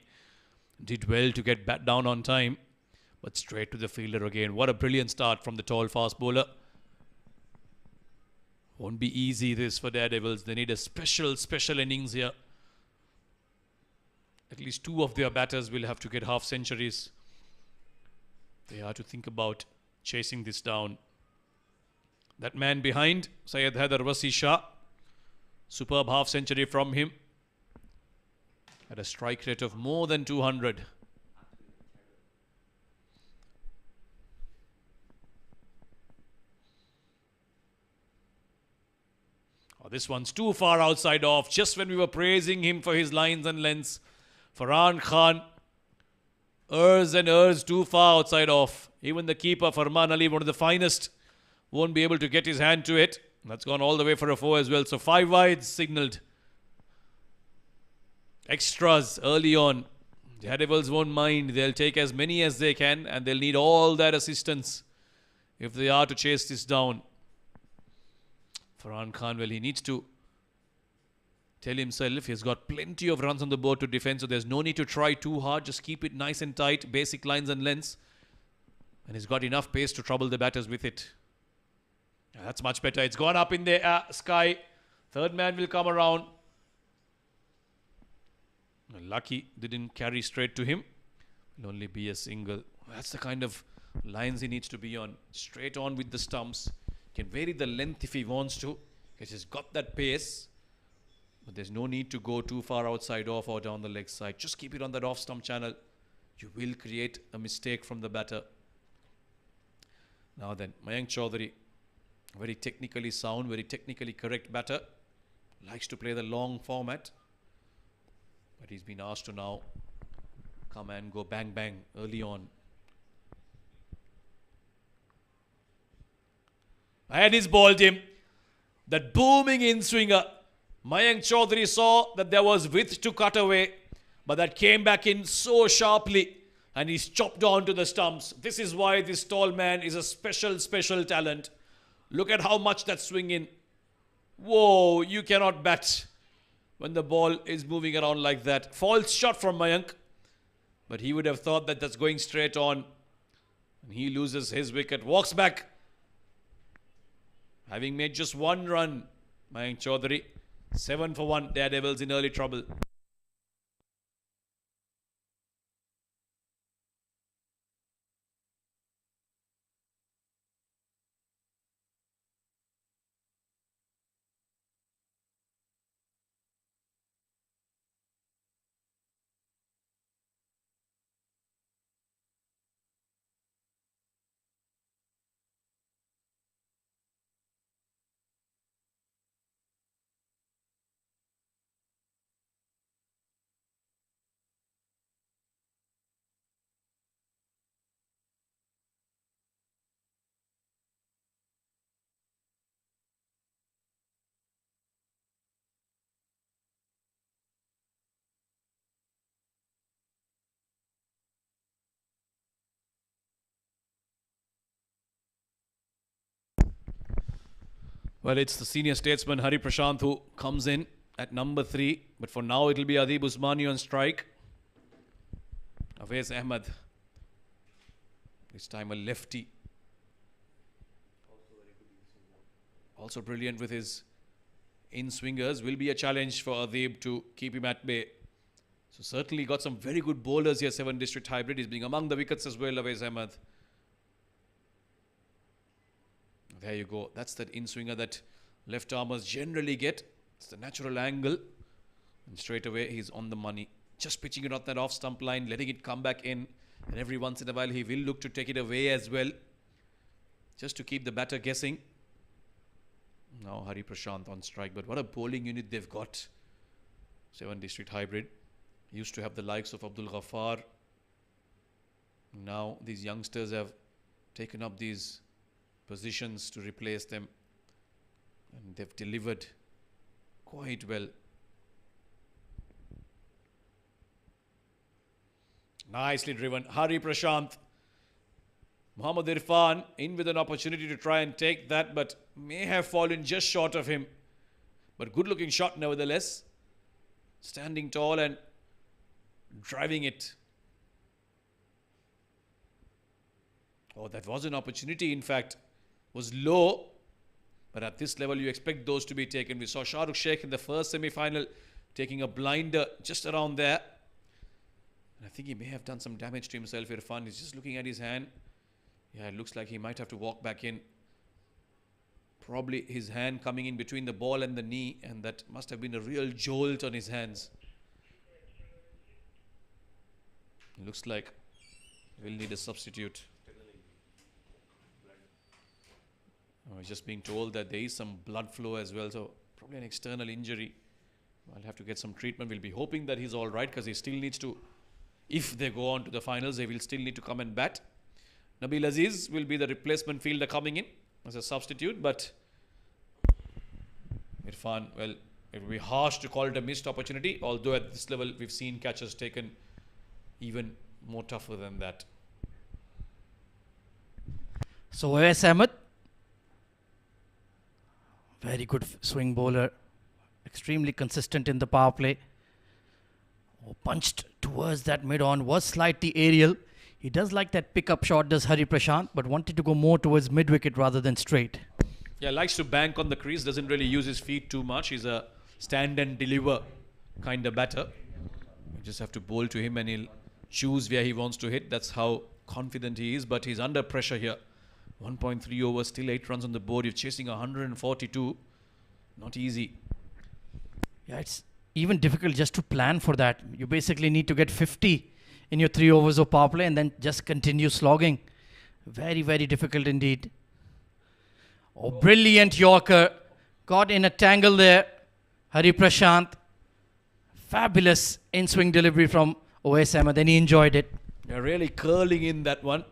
S5: Did well to get bat down on time, but straight to the fielder again. What a brilliant start from the tall fast bowler. Won't be easy this for Daredevils. They need a special innings here. At least 2 of their batters will have to get half centuries. They have to think about chasing this down. That man behind, Syed Haider Wasi Shah. Superb half century from him. At a strike rate of more than 200. Oh, this one's too far outside off. Just when we were praising him for his lines and lengths. Farhan Khan. And errs too far outside off. Even the keeper, Farman Ali, one of the finest, won't be able to get his hand to it. That's gone all the way for a 4 as well. So 5 wides signalled. Extras early on. Daredevils won't mind. They'll take as many as they can and they'll need all that assistance if they are to chase this down. Farhan Khan, well, he needs to tell himself he's got plenty of runs on the board to defend, so there's no need to try too hard. Just keep it nice and tight, basic lines and lengths. And he's got enough pace to trouble the batters with it. That's much better. It's gone up in the sky. Third man will come around. Lucky didn't carry straight to him. Will only be a single. That's the kind of lines he needs to be on. Straight on with the stumps. Can vary the length if he wants to, because he's got that pace. But there's no need to go too far outside off or down the leg side. Just keep it on that off stump channel. You will create a mistake from the batter. Now then, Mayank Chaudhary, very technically sound, very technically correct batter. Likes to play the long format. But he's been asked to now come and go bang bang early on. And he's bowled him. That booming in swinger. Mayank Chaudhary saw that there was width to cut away, but that came back in so sharply and he's chopped onto the stumps. This is why this tall man is a special talent. Look at how much that's swinging. Whoa, you cannot bat when the ball is moving around like that. False shot from Mayank, but he would have thought that that's going straight on. And he loses his wicket, walks back. Having made just 1 run, Mayank Chaudhary, 7 for 1, Daredevils in early trouble. Well, it's the senior statesman Hari Prashant who comes in at number 3. But for now, it'll be Adib Usmani on strike. Awais Ahmed. This time a lefty. Also brilliant with his in-swingers. Will be a challenge for Adib to keep him at bay. So certainly got some very good bowlers here. 7 district hybrid. He's being among the wickets as well, Awais Ahmed. There you go. That's that in-swinger that left armers generally get. It's the natural angle. And straight away, he's on the money. Just pitching it off that off-stump line, letting it come back in. And every once in a while, he will look to take it away as well. Just to keep the batter guessing. Now, Hari Prashant on strike. But what a bowling unit they've got. 7 district hybrid. Used to have the likes of Abdul Ghaffar. Now, these youngsters have taken up these positions to replace them, and they've delivered quite well. Nicely driven, Hari Prashant. Mohammad Irfan in with an opportunity to try and take that, but may have fallen just short of him. But good looking shot nevertheless. Standing tall and driving it. Oh, that was an opportunity in fact. Was low, But at this level, you expect those to be taken. We saw Shah Rukh Sheikh in the first semi-final taking a blinder just around there. And I think he may have done some damage to himself, Irfan. He's just looking at his hand. Yeah, it looks like he might have to walk back in. Probably his hand coming in between the ball and the knee, and that must have been a real jolt on his hands. Looks like we'll need a substitute. I was just being told that there is some blood flow as well, so probably an external injury. I'll have to get some treatment. We'll be hoping that he's all right, because he still needs to, if they go on to the finals, they will still need to come and bat. Nabil Aziz will be the replacement fielder coming in as a substitute, but Irfan, well, it will be harsh to call it a missed opportunity, although at this level we've seen catches taken even more tougher than that.
S1: So Awais Ahmed, very good swing bowler, extremely consistent in the power play. Punched towards that mid-on, was slightly aerial. He does like that pick-up shot, does Hari Prashant, but wanted to go more towards mid-wicket rather than straight.
S5: Yeah, likes to bank on the crease, doesn't really use his feet too much. He's a stand and deliver kind of batter. You just have to bowl to him and he'll choose where he wants to hit. That's how confident he is, but he's under pressure here. 1.3 overs, still 8 runs on the board. You're chasing 142. Not easy.
S1: Yeah, it's even difficult just to plan for that. You basically need to get 50 in your 3 overs of power play and then just continue slogging. Very, very difficult indeed. Oh, brilliant Yorker. Got in a tangle there. Hari Prashant. Fabulous in-swing delivery from Awais Ahmed. Then he enjoyed it.
S5: You're really curling in that one.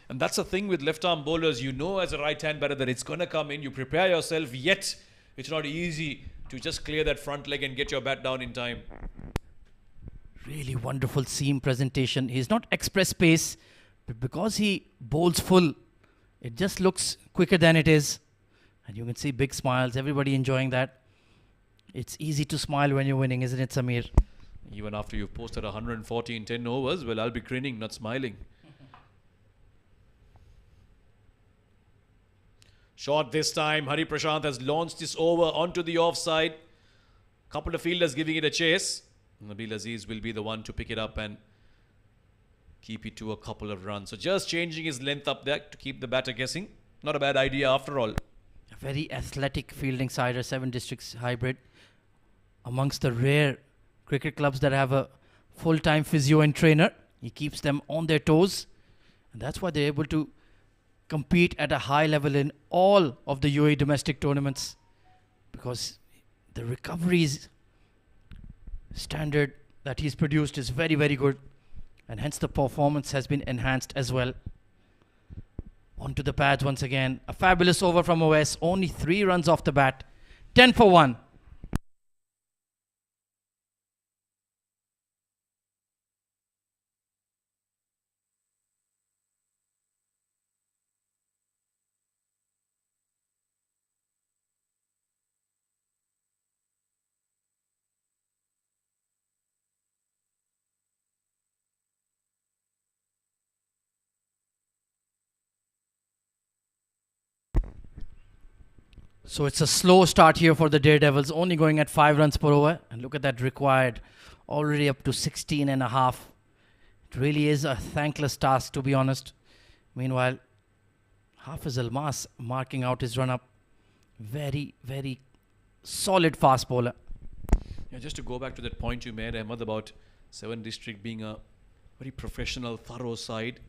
S5: And that's the thing with left-arm bowlers. You know as a right-hand batter that it's going to come in. You prepare yourself, yet it's not easy to just clear that front leg and get your bat down in time.
S1: Really wonderful seam presentation. He's not express pace, but because he bowls full, it just looks quicker than it is. And you can see big smiles, everybody enjoying that. It's easy to smile when you're winning, isn't it, Samir?
S5: Even after you've posted 140 in 10 overs, well, I'll be grinning, not smiling. Shot this time. Hari Prashant has launched this over onto the offside. Couple of fielders giving it a chase. Nabil Aziz will be the one to pick it up and keep it to a couple of runs. So just changing his length up there to keep the batter guessing. Not a bad idea after all.
S1: A very athletic fielding sider, 7 districts hybrid. Amongst the rare cricket clubs that have a full-time physio and trainer. He keeps them on their toes. And that's why they're able to compete at a high level in all of the UAE domestic tournaments, because the recoveries standard that he's produced is very, very good, and hence the performance has been enhanced as well. Onto the pads once again. A fabulous over from Awais. Only 3 runs off the bat. 10 for 1. So it's a slow start here for the Daredevils, only going at 5 runs per over. And look at that required, already up to 16 and a half. It really is a thankless task, to be honest. Meanwhile, Hafiz Almas marking out his run-up. Very, very solid fast bowler.
S5: Yeah, just to go back to that point you made, Ahmed, about 7 District being a very professional, thorough side.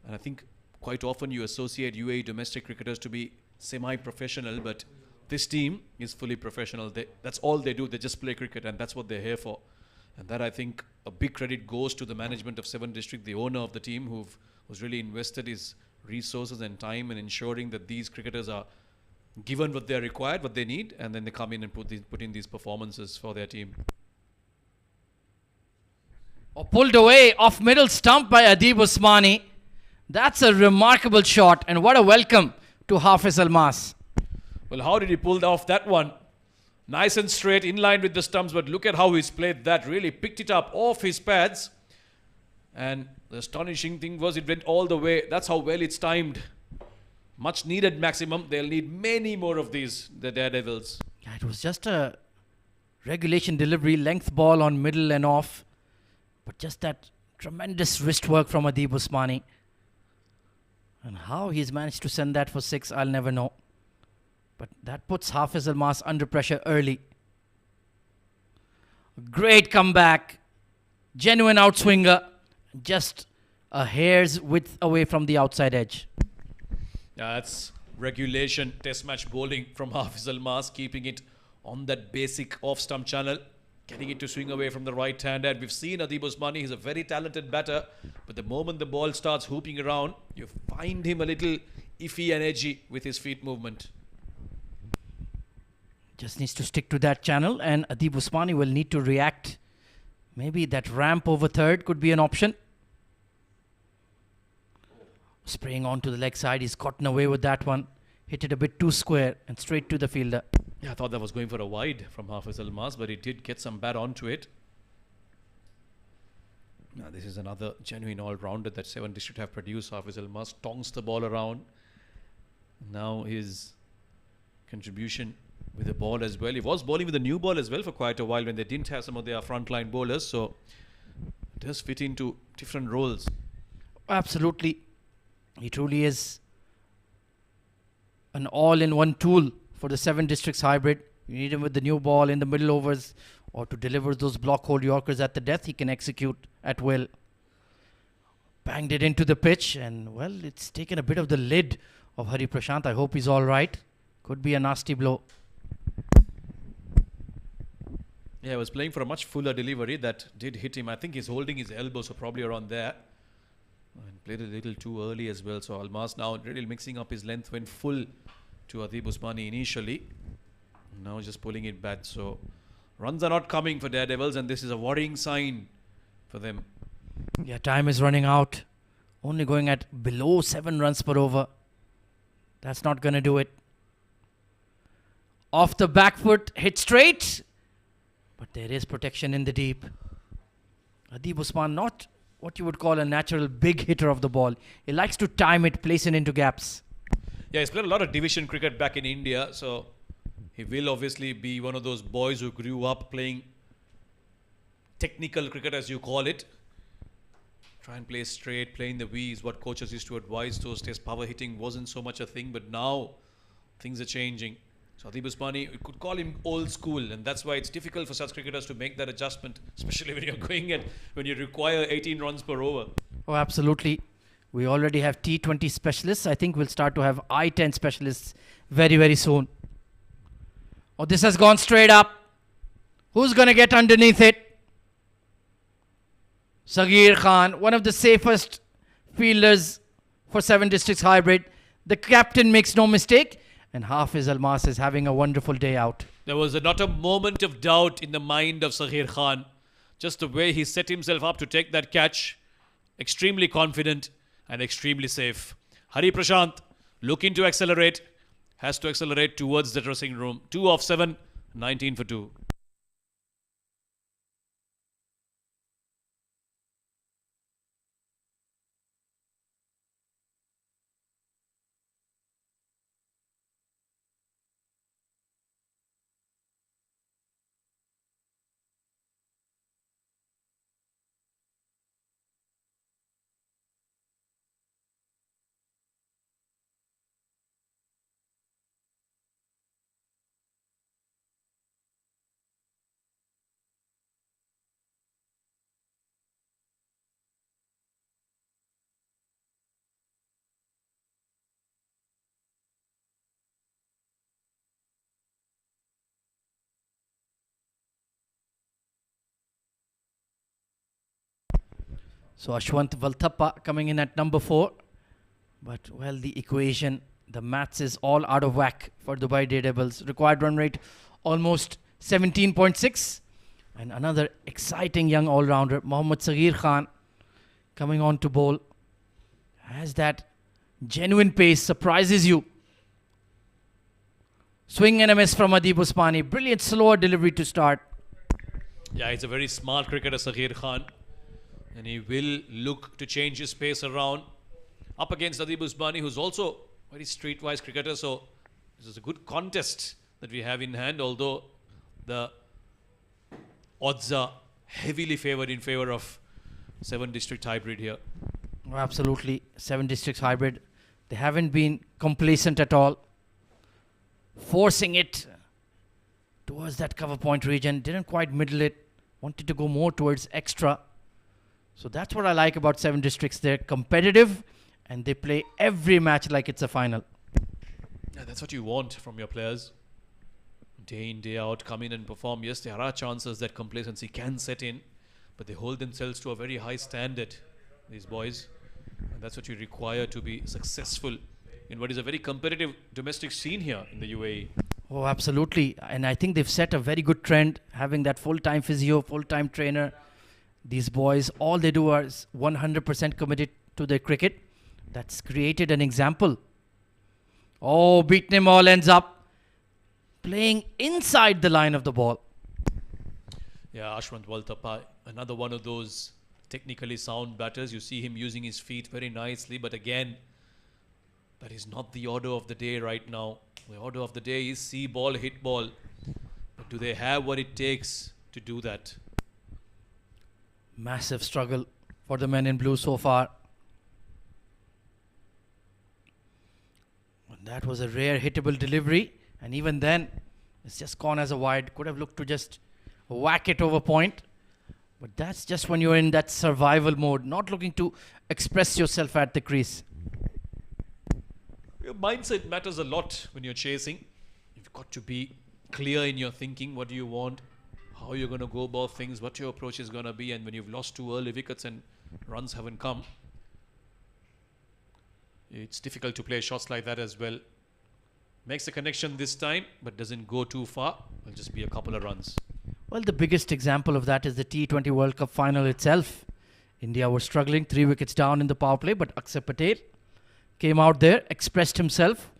S5: And I think quite often you associate UAE domestic cricketers to be semi-professional, but this team is fully professional. That's all they do. They just play cricket, and that's what they're here for. And that, I think, a big credit goes to the management of 7 District, the owner of the team, who's really invested his resources and time in ensuring that these cricketers are given what they're required, what they need, and then they come in and put in these performances for their team.
S1: Oh, pulled away off middle stump by Adib Usmani. That's a remarkable shot, and what a welcome to Hafiz Almas.
S5: Well, how did he pull off that one? Nice and straight, in line with the stumps, but look at how he's played that. Really picked it up off his pads. And the astonishing thing was it went all the way. That's how well it's timed. Much needed maximum. They'll need many more of these, the Daredevils.
S1: Yeah, it was just a regulation delivery, length ball on middle and off. But just that tremendous wrist work from Adib Usmani. And how he's managed to send that for 6, I'll never know. But that puts Hafiz Almas under pressure early. Great comeback. Genuine outswinger. Just a hair's width away from the outside edge.
S5: That's regulation test match bowling from Hafiz Almas, keeping it on that basic off-stump channel, getting it to swing away from the right hand. And we've seen Adib Usmani, he's a very talented batter, but the moment the ball starts hooping around, you find him a little iffy and edgy with his feet movement.
S1: Just needs to stick to that channel, and Adib Usmani will need to react. Maybe that ramp over third could be an option. Spraying onto the leg side, he's gotten away with that one. Hit it a bit too square and straight to the fielder.
S5: Yeah, I thought that was going for a wide from Hafiz Almas, but he did get some bat onto it. Now, this is another genuine all-rounder that 7 District have produced. Hafiz Almas tongs the ball around. Now his contribution with the ball as well. He was bowling with a new ball as well for quite a while when they didn't have some of their frontline bowlers. So it does fit into different roles.
S1: Absolutely. He truly is an all-in-one tool for the 7 Districts hybrid. You need him with the new ball in the middle overs or to deliver those block hold Yorkers at the death. He can execute at will. Banged it into the pitch, and well, it's taken a bit of the lid of Hari Prashant. I hope he's all right. Could be a nasty blow.
S5: Yeah, he was playing for a much fuller delivery that did hit him. I think he's holding his elbow, so probably around there. And played a little too early as well. So Almas now really mixing up his length, went full to Adib Usmani initially. Now just pulling it back. So runs are not coming for Daredevils, and this is a worrying sign for them.
S1: Yeah, time is running out. Only going at below 7 runs per over. That's not going to do it. Off the back foot, hit straight. But there is protection in the deep. Adib Usman, not what you would call a natural big hitter of the ball. He likes to time it, place it into gaps.
S5: Yeah, he's played a lot of division cricket back in India, so he will obviously be one of those boys who grew up playing technical cricket, as you call it. Try and play straight, playing the V is what coaches used to advise those days. Power hitting wasn't so much a thing, but now things are changing. So Adib Usmani, you could call him old school, and that's why it's difficult for such cricketers to make that adjustment, especially when you're going at, when you require 18 runs per over.
S1: Oh, absolutely. We already have T20 specialists. I think we'll start to have I10 specialists very, very soon. Oh, this has gone straight up. Who's going to get underneath it? Saghir Khan, one of the safest fielders for 7 Districts hybrid. The captain makes no mistake. And Hafiz Almas is having a wonderful day out.
S5: There was not a moment of doubt in the mind of Saghir Khan. Just the way he set himself up to take that catch. Extremely confident and extremely safe. Hari Prashant looking to accelerate. Has to accelerate towards the dressing room. 2 off 7, 19 for 2.
S1: So Ashwant Valthappa coming in at number 4. But, well, the equation, the maths is all out of whack for Dubai Daredevils. Required run rate almost 17.6. And another exciting young all-rounder, Mohammad Saghir Khan, coming on to bowl. Has that genuine pace, surprises you. Swing and a miss from Adib Usmani. Brilliant slower delivery to start.
S5: Yeah, he's a very smart cricketer, Saghir Khan. And he will look to change his pace around. Up against Adib Usmani, who's also very streetwise cricketer. So this is a good contest that we have in hand, although the odds are heavily favored in favor of 7 district hybrid here.
S1: Oh, absolutely. 7 districts hybrid. They haven't been complacent at all. Forcing it towards that cover point region. Didn't quite middle it. Wanted to go more towards extra. So that's what I like about 7 districts. They're competitive and they play every match like it's a final.
S5: Yeah, that's what you want from your players. Day in, day out, come in and perform. Yes, there are chances that complacency can set in, but they hold themselves to a very high standard, these boys. And that's what you require to be successful in what is a very competitive domestic scene here in the UAE.
S1: Oh, absolutely. And I think they've set a very good trend, having that full-time physio, full-time trainer. These boys, all they do is 100% committed to their cricket. That's created an example. Oh, beaten him all ends up playing inside the line of the ball.
S5: Yeah, Ashwant Waltapa, another one of those technically sound batters. You see him using his feet very nicely, but again, that is not the order of the day right now. The order of the day is see ball, hit ball. But do they have what it takes to do that?
S1: Massive struggle for the men in blue so far. And that was a rare hittable delivery. And even then, it's just gone as a wide. Could have looked to just whack it over point. But that's just when you're in that survival mode, not looking to express yourself at the crease.
S5: Your mindset matters a lot when you're chasing. You've got to be clear in your thinking. What do you want? How you're going to go about things? What your approach is going to be? And when you've lost 2 early wickets and runs haven't come, it's difficult to play shots like that as well. Makes a connection this time, but doesn't go too far. It'll just be a couple of runs.
S1: Well, the biggest example of that is the T20 World Cup final itself. India was struggling, 3 wickets down in the power play, but Akshar Patel came out there, expressed himself,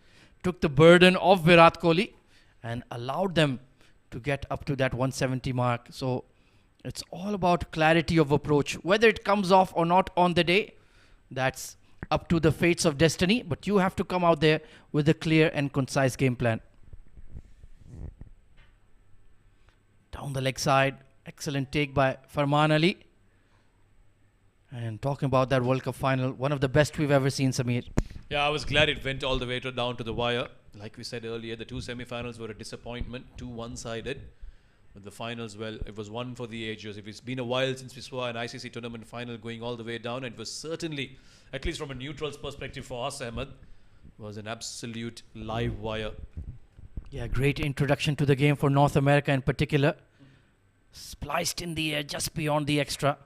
S1: took the burden of Virat Kohli and allowed them to get up to that 170 mark. So it's all about clarity of approach. Whether it comes off or not on the day, that's up to the fates of destiny, but you have to come out there with a clear and concise game plan. Down the leg side, excellent take by Farman Ali. And talking about that World Cup final, one of the best we've ever seen, Samir.
S5: Yeah, I was glad it went all the way down to the wire. Like we said earlier, the 2 semi-finals were a disappointment, 2 one-sided. But the finals, well, it was one for the ages. It's been a while since we saw an ICC tournament final going all the way down. And it was certainly, at least from a neutral's perspective for us, Ahmed, was an absolute live wire.
S1: Yeah, great introduction to the game for North America in particular. Spliced in the air just beyond the extra.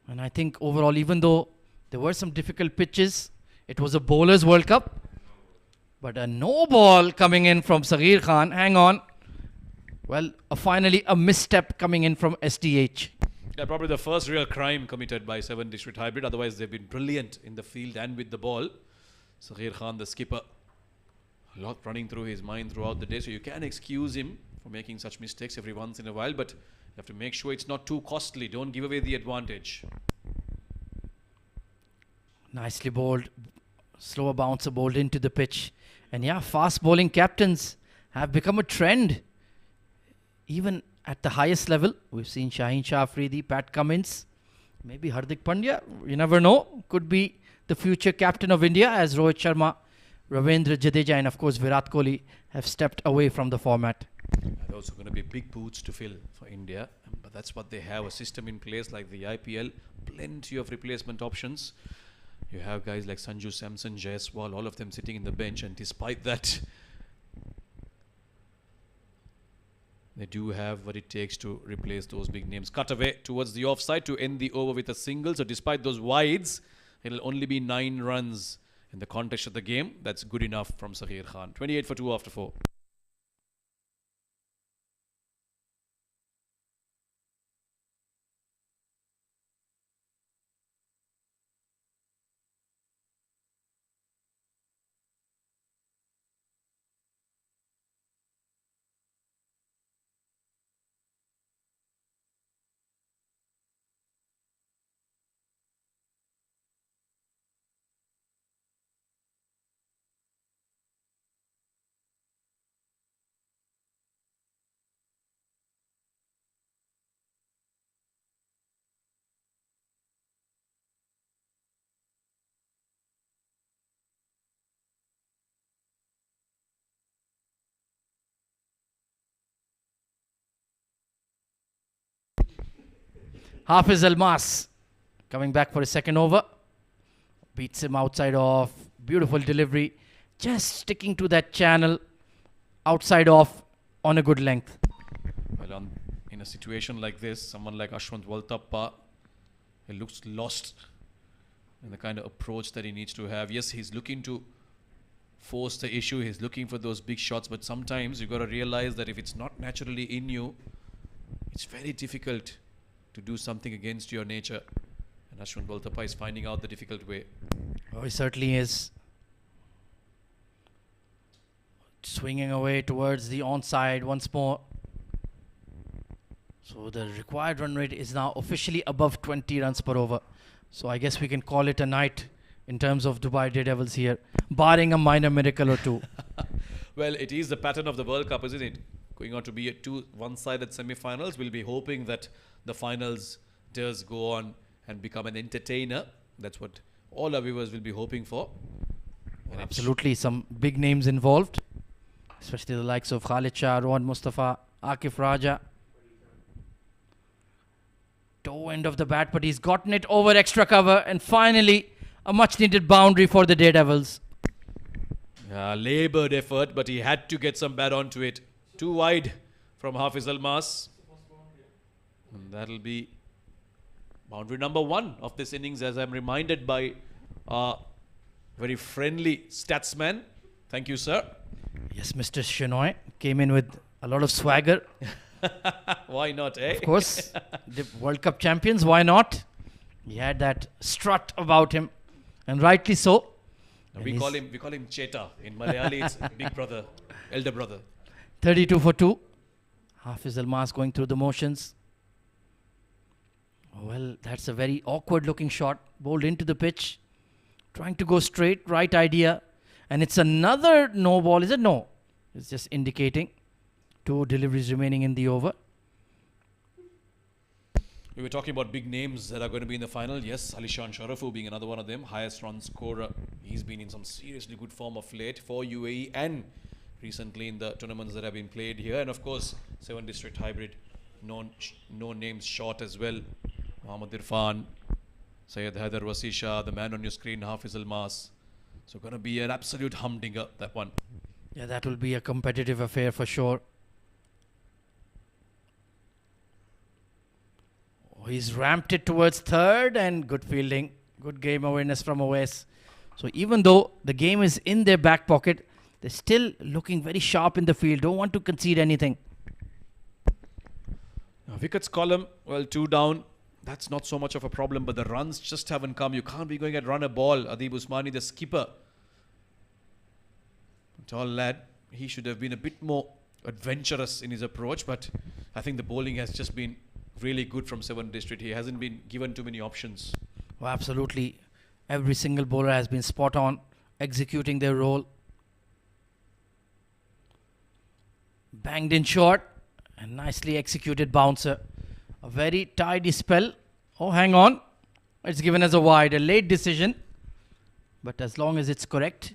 S1: And I think overall, even though there were some difficult pitches, it was a bowler's World Cup. But a no ball coming in from Saghir Khan. Hang on. Well, finally a misstep coming in from SDH.
S5: Yeah, probably the first real crime committed by 7 district hybrid. Otherwise, they've been brilliant in the field and with the ball. Saghir Khan, the skipper, a lot running through his mind throughout the day. So you can excuse him for making such mistakes every once in a while. But you have to make sure it's not too costly. Don't give away the advantage.
S1: Nicely bowled. Slower bouncer bowled into the pitch. And yeah, fast bowling captains have become a trend. Even at the highest level, we've seen Shaheen Shah Afridi, Pat Cummins, maybe Hardik Pandya. You never know. Could be the future captain of India as Rohit Sharma, Ravindra Jadeja and of course Virat Kohli have stepped away from the format.
S5: There are also going to be big boots to fill for India. But that's what they have, a system in place like the IPL. Plenty of replacement options. You have guys like Sanju Samson, Jaiswal, all of them sitting in the bench. And despite that, they do have what it takes to replace those big names. Cut away towards the offside to end the over with a single. So despite those wides, it'll only be 9 runs in the context of the game. That's good enough from Saghir Khan. 28 for 2 after 4.
S1: Hafiz Almas coming back for his second over. Beats him outside off. Beautiful delivery. Just sticking to that channel. Outside off on a good length.
S5: Well, in a situation like this, someone like Ashwant Waltappa, he looks lost in the kind of approach that he needs to have. Yes, he's looking to force the issue. He's looking for those big shots. But sometimes you got to realize that if it's not naturally in you, it's very difficult to do something against your nature. And Ashwant Waltappa is finding out the difficult way.
S1: Oh, he certainly is. Swinging away towards the onside once more. So the required run rate is now officially above 20 runs per over. So I guess we can call it a night in terms of Dubai Daredevils here, barring a minor miracle or two.
S5: Well, it is the pattern of the World Cup, isn't it? Going on to be two one-sided semi-finals. We'll be hoping that the finals does go on and become an entertainer. That's what all our viewers will be hoping for. And
S1: Absolutely, some big names involved, especially the likes of Khalid Shah, Rohan Mustafa, Akif Raja. Toe end of the bat, but he's gotten it over extra cover, and finally a much-needed boundary for the Daredevils.
S5: Laboured effort, but he had to get some bat onto it. Too wide from Hafiz Almas. And that'll be boundary number 1 of this innings, as I'm reminded by our very friendly statsman. Thank you, sir.
S1: Yes, Mr. Shenoy came in with a lot of swagger.
S5: Why not, eh?
S1: Of course, the World Cup champions, why not? He had that strut about him, and rightly so.
S5: We call him Cheta. In Malayali, it's big brother, elder brother.
S1: 32 for 2. Hafiz Almas going through the motions. Well, that's a very awkward looking shot. Bowled into the pitch. Trying to go straight, right idea. And it's another no ball, is it? No. It's just indicating 2 deliveries remaining in the over.
S5: We were talking about big names that are going to be in the final. Yes, Alishan Sharafu being another one of them. Highest run scorer. He's been in some seriously good form of late for UAE and recently in the tournaments that have been played here. And of course, 7 District Hybrid. No names short as well. Mohammad Irfan, Syed Haider Wasisha, the man on your screen, Hafiz Almas. So going to be an absolute humdinger, that one.
S1: Yeah, that will be a competitive affair for sure. Oh, he's ramped it towards third, and good fielding. Good game awareness from OS. So even though the game is in their back pocket, they're still looking very sharp in the field. Don't want to concede anything.
S5: Wicket's column, well, 2 down. That's not so much of a problem, but the runs just haven't come. You can't be going and run a ball. Adib Usmani, the skipper, tall lad, he should have been a bit more adventurous in his approach, but I think the bowling has just been really good from 7 District. He hasn't been given too many options.
S1: Oh, absolutely. Every single bowler has been spot on, executing their role. Banged in short, and nicely executed bouncer. A very tidy spell. Oh, hang on. It's given as a wide, a late decision. But as long as it's correct,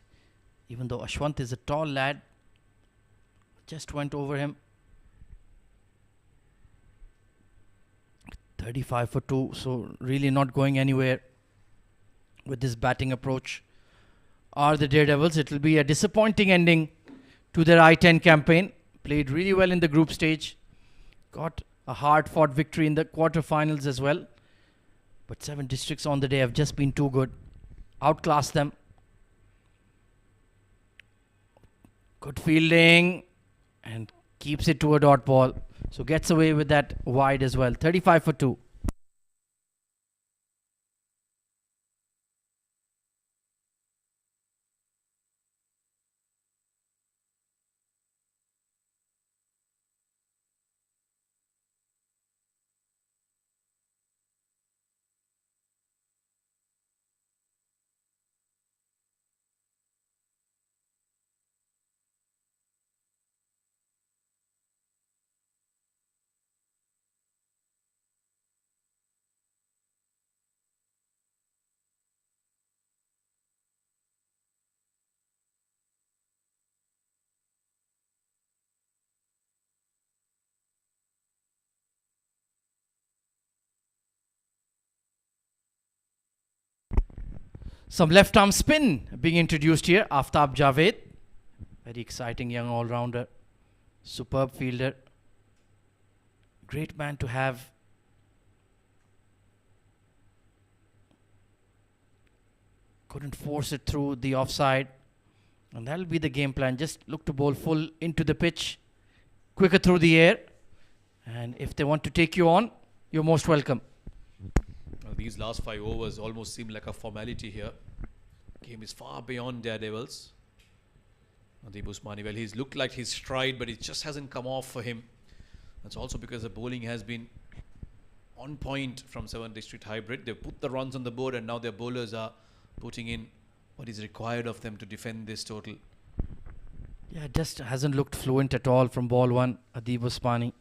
S1: even though Ashwant is a tall lad, just went over him. 35 for 2, so really not going anywhere with this batting approach. Are the Daredevils? It will be a disappointing ending to their I10 campaign. Played really well in the group stage. Got a hard-fought victory in the quarterfinals as well. But 7 Districts on the day have just been too good. Outclassed them. Good fielding. And keeps it to a dot ball. So gets away with that wide as well. 35 for 2. Some left arm spin being introduced here. Aftab Javed. Very exciting young all-rounder. Superb fielder. Great man to have. Couldn't force it through the offside. And that'll be the game plan. Just look to bowl full into the pitch. Quicker through the air. And if they want to take you on, you're most welcome.
S5: These last 5 overs almost seem like a formality here. Game is far beyond Daredevils. Nadeem Usmani, well, he's looked like his stride, but it just hasn't come off for him. That's also because the bowling has been on point from 7 District Hybrid. They've put the runs on the board, and now their bowlers are putting in what is required of them to defend this total.
S1: Yeah, just hasn't looked fluent at all from ball one, Nadeem Usmani.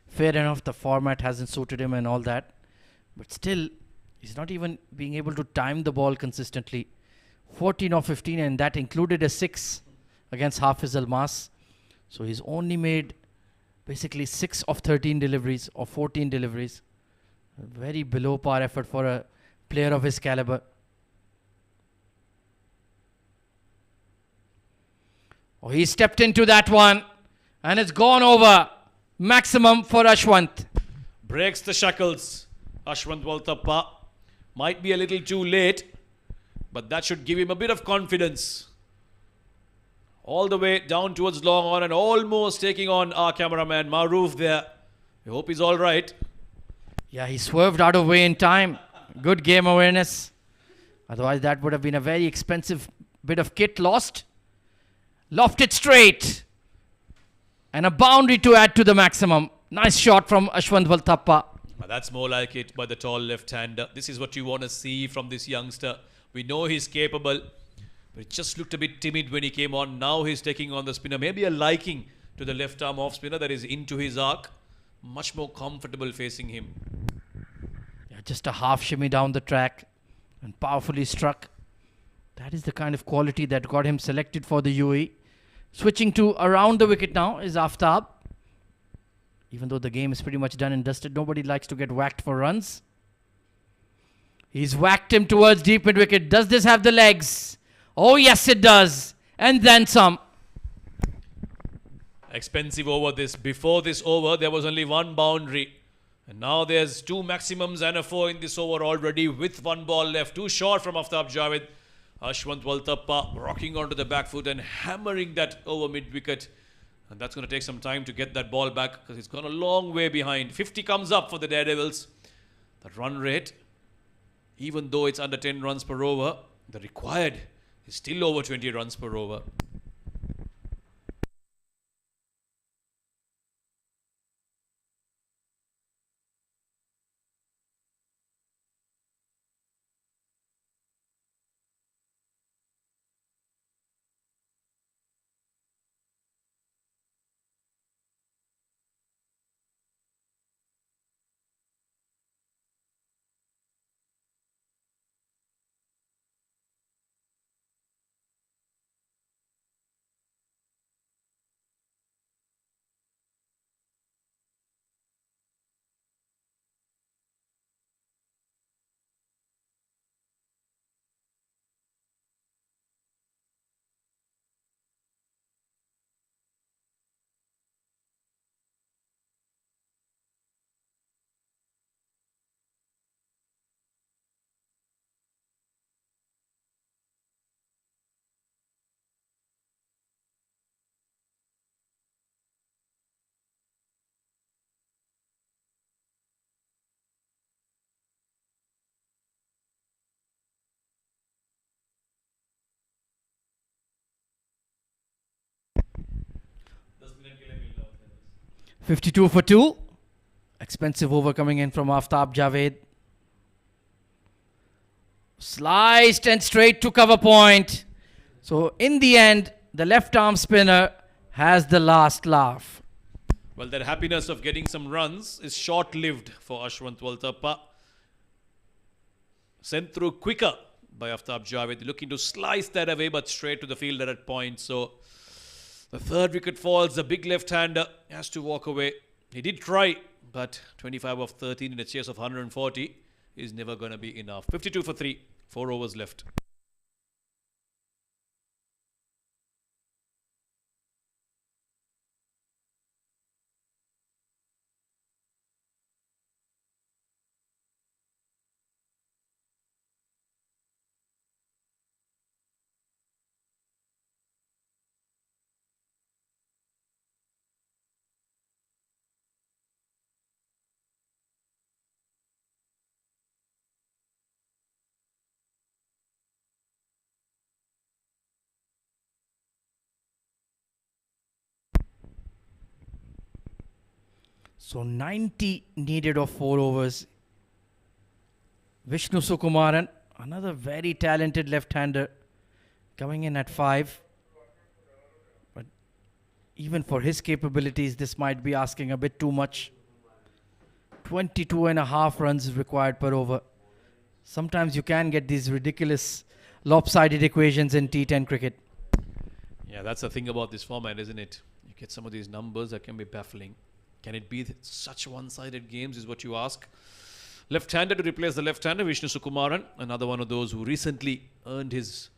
S1: Fair enough, the format hasn't suited him and all that. But still, he's not even being able to time the ball consistently. 14 of 15, and that included a 6 against Hafiz Almas. So he's only made basically 6 of 13 deliveries or 14 deliveries. A very below par effort for a player of his caliber. Oh, he stepped into that one and it's gone over. Maximum for Ashwant.
S5: Breaks the shackles. Ashwant Waltappa might be a little too late, but that should give him a bit of confidence. All the way down towards long on and almost taking on our cameraman Maroof there. I hope he's all right.
S1: Yeah, he swerved out of way in time. Good game awareness. Otherwise, that would have been a very expensive bit of kit lost. Lofted straight. And a boundary to add to the maximum. Nice shot from Ashwant Waltappa.
S5: That's more like it by the tall left-hander. This is what you want to see from this youngster. We know he's capable, but it just looked a bit timid when he came on. Now he's taking on the spinner. Maybe a liking to the left-arm off-spinner that is into his arc. Much more comfortable facing him.
S1: Yeah, just a half shimmy down the track and powerfully struck. That is the kind of quality that got him selected for the UAE. Switching to around the wicket now is Aftab. Even though the game is pretty much done and dusted, nobody likes to get whacked for runs. He's whacked him towards deep mid-wicket. Does this have the legs? Oh, yes, it does. And then some.
S5: Expensive over this. Before this over, there was only 1 boundary. And now there's 2 maximums and a 4 in this over already with 1 ball left. 2 short from Aftab Javed. Ashwant Waltappa rocking onto the back foot and hammering that over mid-wicket. And that's going to take some time to get that ball back because it's gone a long way behind. 50 comes up for the Daredevils. That run rate, even though it's under 10 runs per over, the required is still over 20 runs per over.
S1: .52 for 2. Expensive over coming in from Aftab Javed. Sliced and straight to cover point. So in the end, the left arm spinner has the last laugh.
S5: Well, that happiness of getting some runs is short-lived for Ashwant Waltappa. Sent through quicker by Aftab Javed, looking to slice that away but straight to the fielder at point. So the 3rd wicket falls. The big left-hander has to walk away. He did try, but 25 of 13 in a chase of 140 is never going to be enough. 52 for 3, 4 overs left.
S1: So 90 needed of 4 overs. Vishnu Sukumaran, another very talented left-hander, coming in at 5. But even for his capabilities, this might be asking a bit too much. 22.5 runs required per over. Sometimes you can get these ridiculous lopsided equations in T10 cricket.
S5: Yeah, that's the thing about this format, isn't it? You get some of these numbers that can be baffling. Can it be such one-sided games is what you ask. Left-hander to replace the left-hander, Vishnu Sukumaran, another one of those who recently earned his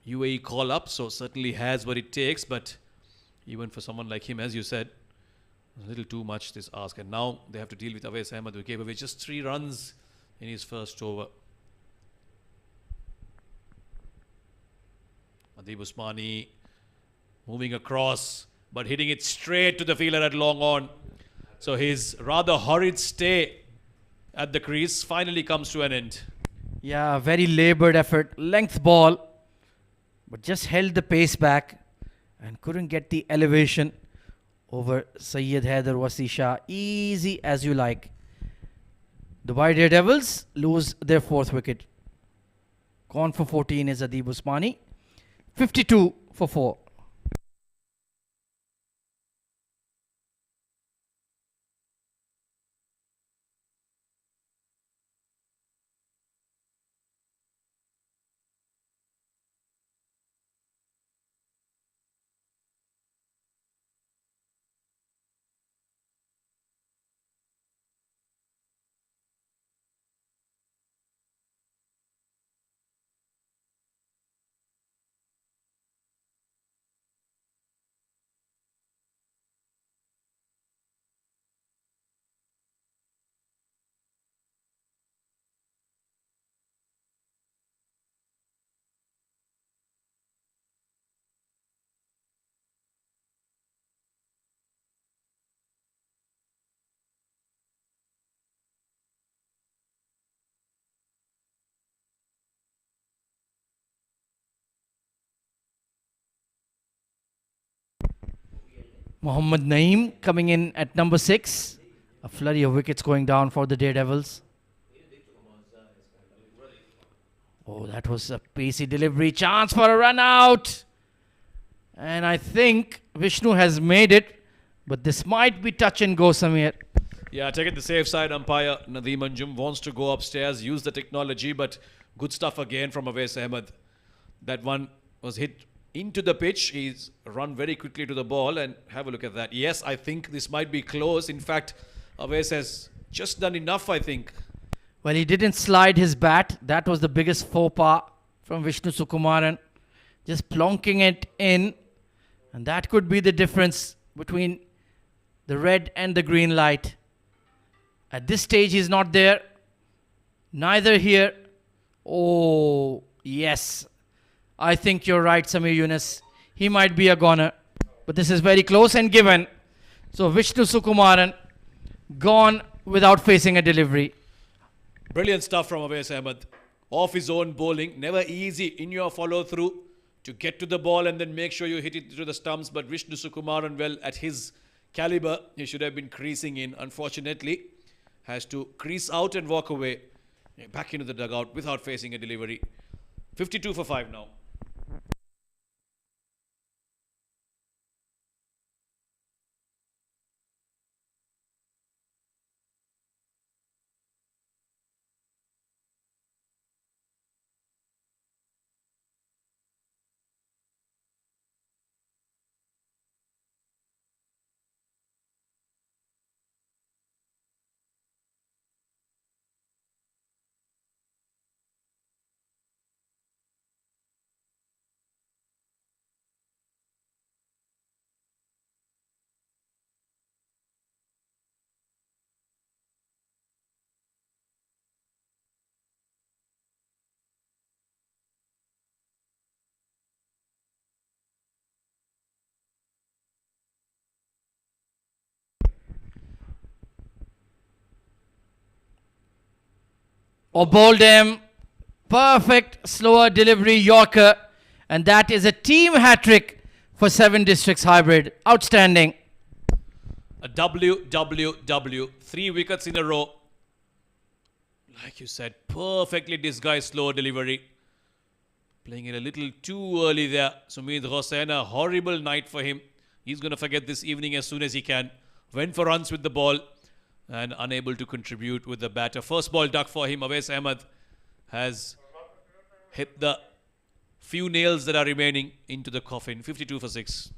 S5: UAE call-up, so certainly has what it takes, but even for someone like him, as you said, a little too much this ask. And now they have to deal with Awais Ahmed, who gave away just 3 runs in his first over. Adib Usmani moving across, but hitting it straight to the fielder at long on. So his rather horrid stay at the crease finally comes to an end.
S1: Yeah, very laboured effort. Length ball, but just held the pace back and couldn't get the elevation over Syed Haider Wasi Shah. Easy as you like. Dubai Daredevils lose their 4th wicket. Gone for 14 is Adib Usmani. 52 for 4. Mohammad Naeem coming in at number 6. A flurry of wickets going down for the Daredevils. Oh, that was a pacey delivery. Chance for a run out. And I think Vishnu has made it. But this might be touch and go, Samir.
S5: Yeah, take it the safe side. Umpire Nadeem Anjum wants to go upstairs, use the technology, but good stuff again from Awais Ahmed. That one was hit into the pitch. He's run very quickly to the ball, and have a look at that. Yes, I think this might be close. In fact, Awais has just done enough, I think.
S1: Well, he didn't slide his bat. That was the biggest faux pas from Vishnu Sukumaran. Just plonking it in. And that could be the difference between the red and the green light. At this stage, he's not there. Neither here. Oh, yes. I think you're right, Samir Yunus. He might be a goner. But this is very close and given. So Vishnu Sukumaran gone without facing a delivery.
S5: Brilliant stuff from Awais Ahmed. Off his own bowling. Never easy in your follow-through to get to the ball and then make sure you hit it to the stumps. But Vishnu Sukumaran, well, at his caliber, he should have been creasing in. Unfortunately, has to crease out and walk away. Back into the dugout without facing a delivery. 52 for 5 now.
S1: Oboldham, perfect slower delivery Yorker, and that is a team hat-trick for 7 Districts Hybrid. Outstanding.
S5: A WWW. 3 wickets in a row. Like you said, perfectly disguised slow delivery. Playing it a little too early there. Sumit Hossain, a horrible night for him. He's going to forget this evening as soon as he can. Went for runs with the ball and unable to contribute with the batter. First ball duck for him. Awais Ahmed has hit the few nails that are remaining into the coffin. 52 for 6.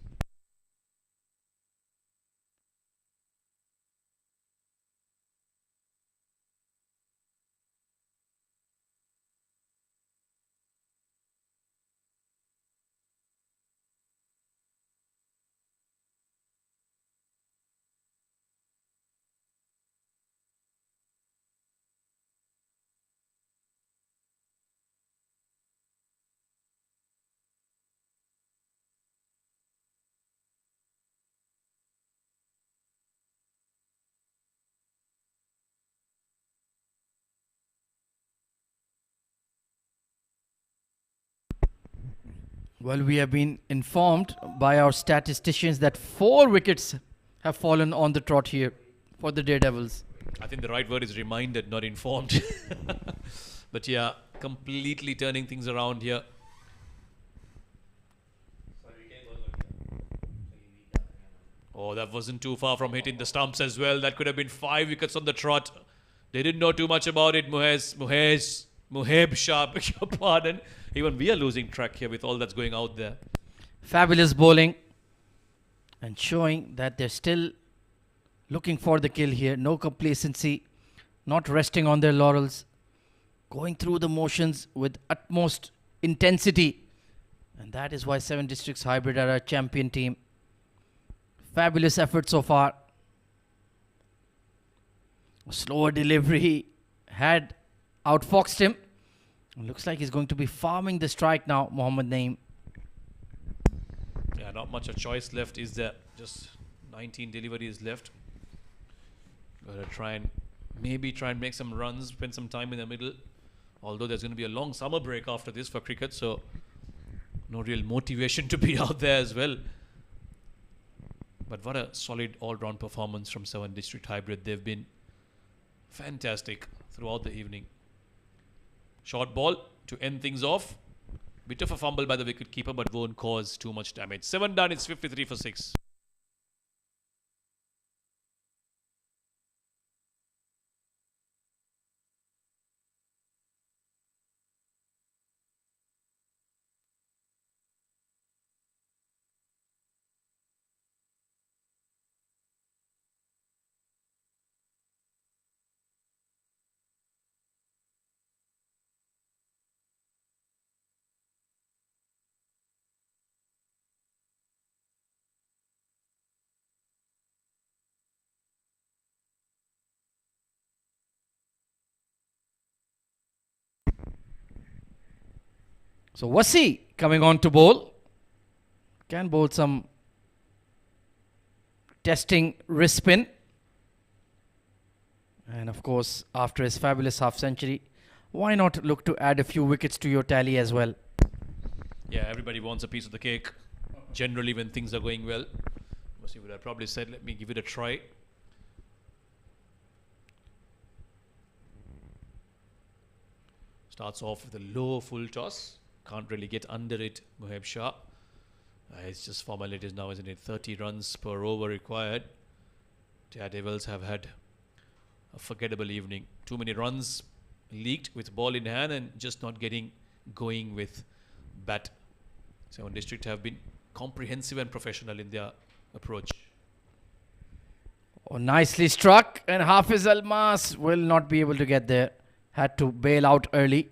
S1: Well, we have been informed by our statisticians that 4 wickets have fallen on the trot here for the Daredevils.
S5: I think the right word is reminded, not informed. But yeah, completely turning things around here. Oh, that wasn't too far from hitting the stumps as well. That could have been 5 wickets on the trot. They didn't know too much about it. Muheb Shah, beg your pardon. Even we are losing track here with all that's going out there.
S1: Fabulous bowling and showing that they're still looking for the kill here. No complacency, not resting on their laurels, going through the motions with utmost intensity. And that is why 7 Districts Hybrid are a champion team. Fabulous effort so far. A slower delivery had outfoxed him. Looks like he's going to be farming the strike now, Mohammad Naeem.
S5: Yeah, not much of choice left, is there? Just 19 deliveries left. Gotta try and make some runs, spend some time in the middle. Although there's going to be a long summer break after this for cricket, so no real motivation to be out there as well. But what a solid all-round performance from 7 District Hybrid. They've been fantastic throughout the evening. Short ball to end things off. Bit of a fumble by the wicketkeeper, but won't cause too much damage. 7 done, it's 53 for 6.
S1: So Wasi coming on to bowl. Can bowl some testing wrist spin. And of course, after his fabulous half century, why not look to add a few wickets to your tally as well?
S5: Yeah, everybody wants a piece of the cake. Generally, when things are going well. Wasi would have probably said, let me give it a try. Starts off with a low full toss. Can't really get under it, Muheb Shah. It's just formalities now, isn't it? 30 runs per over required. Daredevils have had a forgettable evening. Too many runs leaked with ball in hand and just not getting going with bat. 7 District have been comprehensive and professional in their approach.
S1: Oh, nicely struck. And Hafiz Almas will not be able to get there. Had to bail out early.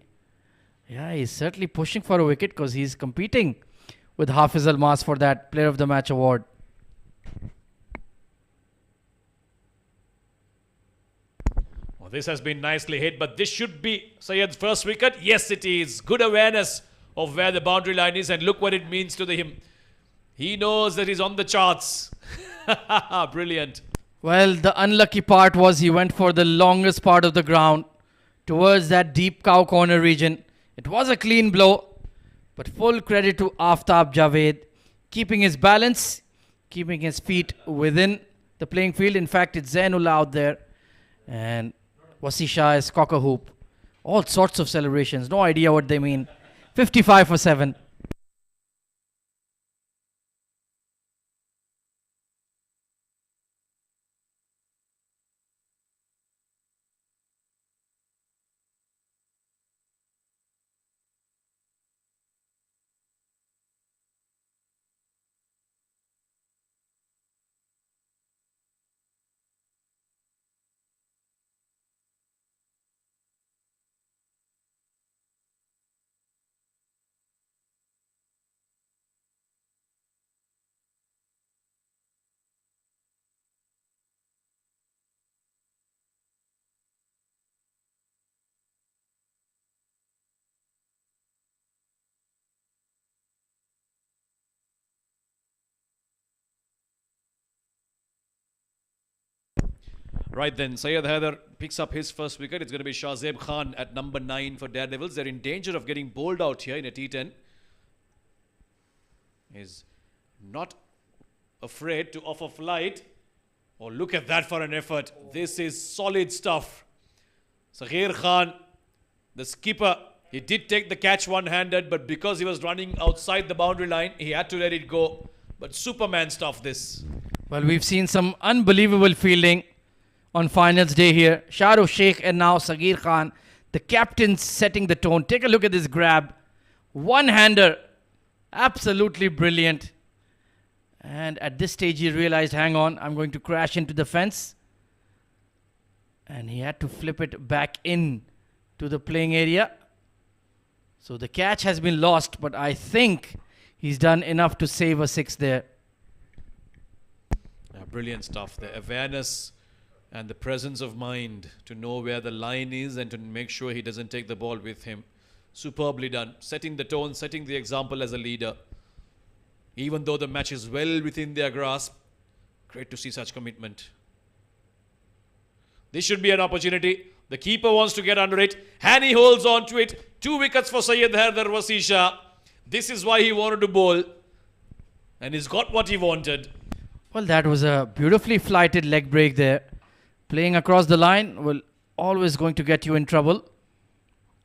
S1: Yeah, he's certainly pushing for a wicket because he's competing with Hafiz Almas for that Player of the Match award.
S5: Well, this has been nicely hit, but this should be Syed's first wicket. Yes, it is. Good awareness of where the boundary line is, and look what it means to him. He knows that he's on the charts. Brilliant.
S1: Well, the unlucky part was he went for the longest part of the ground towards that deep cow corner region. It was a clean blow, but full credit to Aftab Javed, keeping his balance, keeping his feet within the playing field. In fact, it's Zainullah out there. And Wasi Shah is cock a hoop. All sorts of celebrations. No idea what they mean. 55 for 7.
S5: Right then, Syed Haider picks up his first wicket. It's going to be Shahzeb Khan at number 9 for Daredevils. They're in danger of getting bowled out here in a T10. He's not afraid to offer flight. Oh, look at that for an effort. This is solid stuff. Saghir Khan, the skipper, he did take the catch one-handed, but because he was running outside the boundary line, he had to let it go. But Superman stuff this.
S1: Well, we've seen some unbelievable fielding on finals day here. Shahrukh Sheikh and now Saghir Khan, the captains setting the tone. Take a look at this grab. One-hander. Absolutely brilliant. And at this stage he realized, hang on, I'm going to crash into the fence. And he had to flip it back in to the playing area. So the catch has been lost, but I think he's done enough to save a 6 there.
S5: Brilliant stuff. The awareness and the presence of mind to know where the line is and to make sure he doesn't take the ball with him. Superbly done. Setting the tone, setting the example as a leader. Even though the match is well within their grasp, great to see such commitment. This should be an opportunity. The keeper wants to get under it. Hani holds on to it. 2 wickets for Syed Haider Wasi Shah. This is why he wanted to bowl. And he's got what he wanted.
S1: Well, that was a beautifully flighted leg break there. Playing across the line will always going to get you in trouble.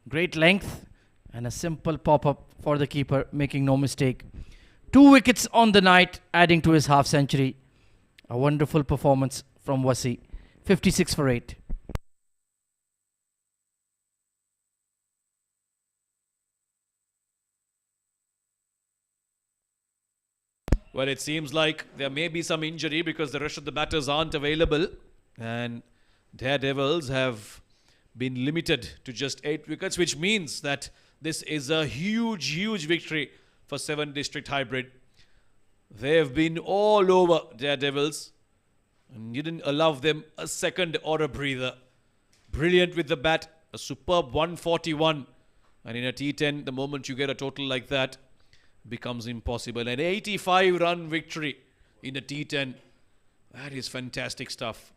S1: Great length and a simple pop-up for the keeper, making no mistake. 2 wickets on the night, adding to his half century. A wonderful performance from Wasi. 56 for 8.
S5: Well, it seems like there may be some injury because the rest of the batters aren't available. And Daredevils have been limited to just 8 wickets, which means that this is a huge, huge victory for 7 District Hybrid. They have been all over Daredevils. And you didn't allow them a second or a breather. Brilliant with the bat. A superb 141. And in a T10, the moment you get a total like that, becomes impossible. An 85-run victory in a T10. That is fantastic stuff.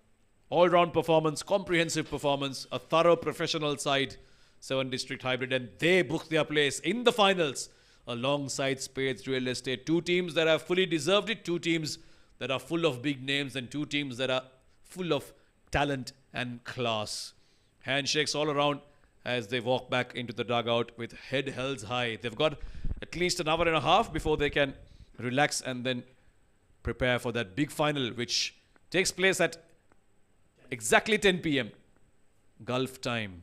S5: All-round performance, comprehensive performance, a thorough professional side, 7 District Hybrid, and they booked their place in the finals alongside Spades Real Estate. 2 teams that have fully deserved it, 2 teams that are full of big names, and 2 teams that are full of talent and class. Handshakes all around as they walk back into the dugout with head held high. They've got at least an hour and a half before they can relax and then prepare for that big final, which takes place at exactly 10 p.m. Gulf time.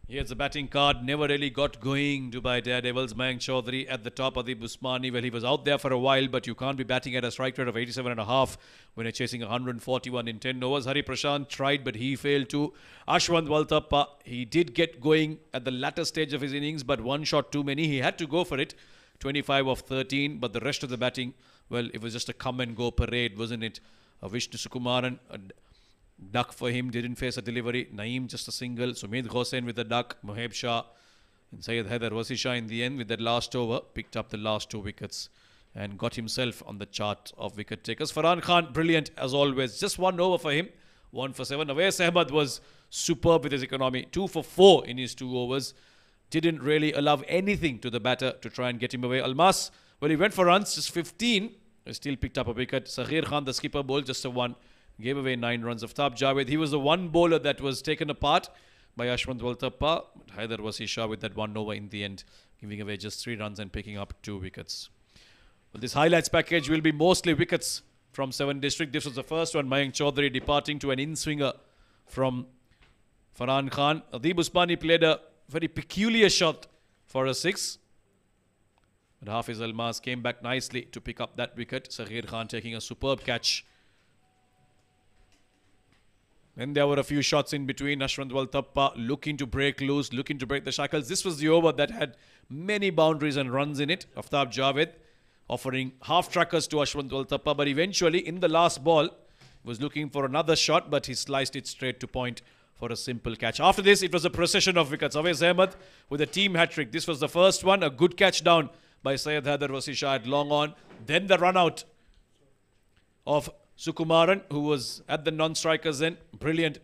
S5: Here's the batting card. Never really got going Dubai Daredevils. Mayank Chaudhary at the top. Adib Usmani, well, he was out there for a while, but you can't be batting at a strike rate of 87.5 when you're chasing 141 in 10 overs. Hari Prashant tried, but he failed too. Ashwant Waltappa, he did get going at the latter stage of his innings, but 1 shot too many. He had to go for it. 25 of 13, but the rest of the batting, well, it was just a come-and-go parade, wasn't it? Vishnu Sukumaran, duck for him, didn't face a delivery. Naeem just a single. Sumit Ghosain with a duck. Moheb Shah and Syed Haider Wasi Shah in the end with that last over picked up the last 2 wickets and got himself on the chart of wicket takers. Farhan Khan, brilliant as always. Just 1 over for him. 1 for 7. Awais Ahmad was superb with his economy. 2 for 4 in his 2 overs. didn't really allow anything to the batter to try and get him away. Almas, well, he went for runs, just 15. He still picked up a wicket. Saghir Khan, the skipper, bowled just a 1. Gave away 9 runs. Aftab Javed, he was the one bowler that was taken apart by Ashwant Waltappa. Haider Wasisha with that 1 over in the end, giving away just 3 runs and picking up 2 wickets. Well, this highlights package will be mostly wickets from 7 district. This was the first one. Mayank Chaudhary departing to an in-swinger from Farhan Khan. Adib Usmani played a very peculiar shot for a 6. But Hafiz Almas came back nicely to pick up that wicket. Saghir Khan taking a superb catch. Then there were a few shots in between. Ashwant Waltappa looking to break loose, looking to break the shackles. This was the over that had many boundaries and runs in it. Aftab Javed offering half-trackers to Ashwant Waltappa. But eventually, in the last ball, was looking for another shot, but he sliced it straight to point for a simple catch. After this, it was a procession of wickets. Awais Ahmed with a team hat-trick. This was the first one. A good catch down by Syed Haider Wasisha at long on. Then the run-out of Sukumaran, who was at the non-strikers end. Brilliant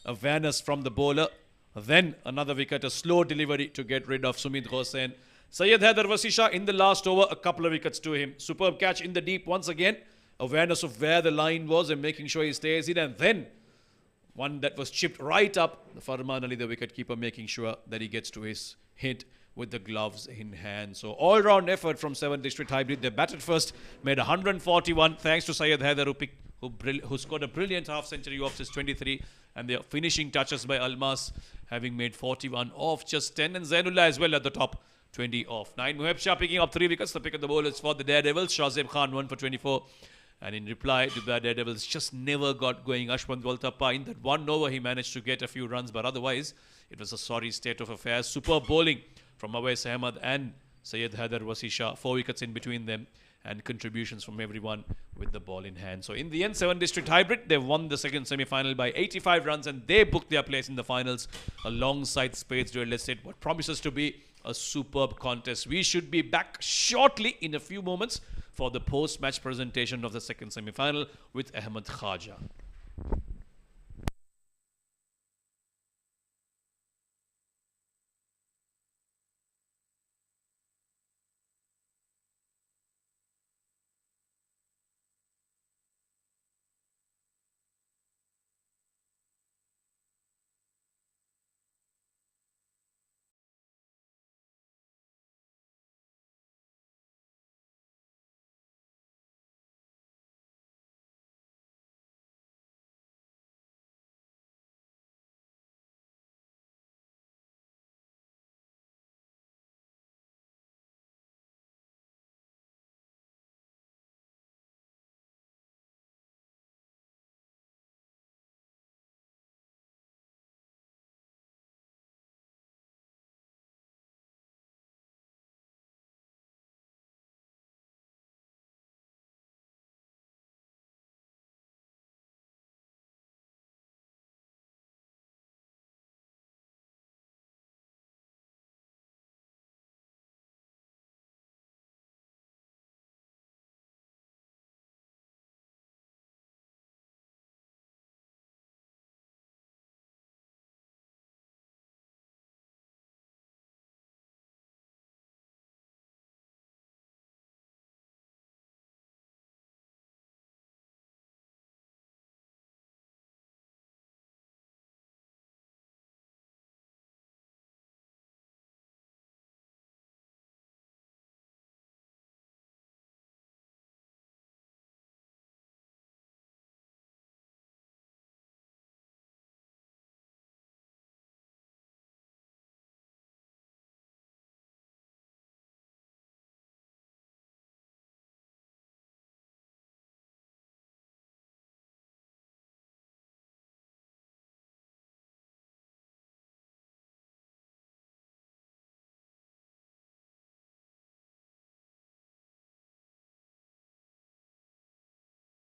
S5: awareness from the bowler. Then another wicket, a slow delivery to get rid of Sumit Hossain. Syed Haider Wasisha in the last over, a couple of wickets to him. Superb catch in the deep once again. Awareness of where the line was and making sure he stays in. And then one that was chipped right up. Farman Ali, the wicketkeeper, making sure that he gets to his hit with the gloves in hand. So all-round effort from 7 District Hybrid. They batted first, made 141 thanks to Syed Haider who scored a brilliant half-century off his 23, and the finishing touches by Almas having made 41 off just 10, and Zainullah as well at the top, 20 off 9. Muheb Shah picking up 3 wickets. The pick of the bowlers for the Daredevils. Shahzeb Khan 1 for 24. And in reply to the Daredevils, just never got going. Ashwant Waltappa, in that 1 over, he managed to get a few runs, but otherwise, it was a sorry state of affairs. Superb bowling from Awais Ahmed and Syed Haider Wasisha. 4 wickets in between them, and contributions from everyone with the ball in hand. So in the end, 7 District Hybrid, they won the second semi-final by 85 runs, and they booked their place in the finals alongside Spades Duel. Let's say what promises to be a superb contest. We should be back shortly in a few moments for the post-match presentation of the second semi-final with Ahmed Khaja.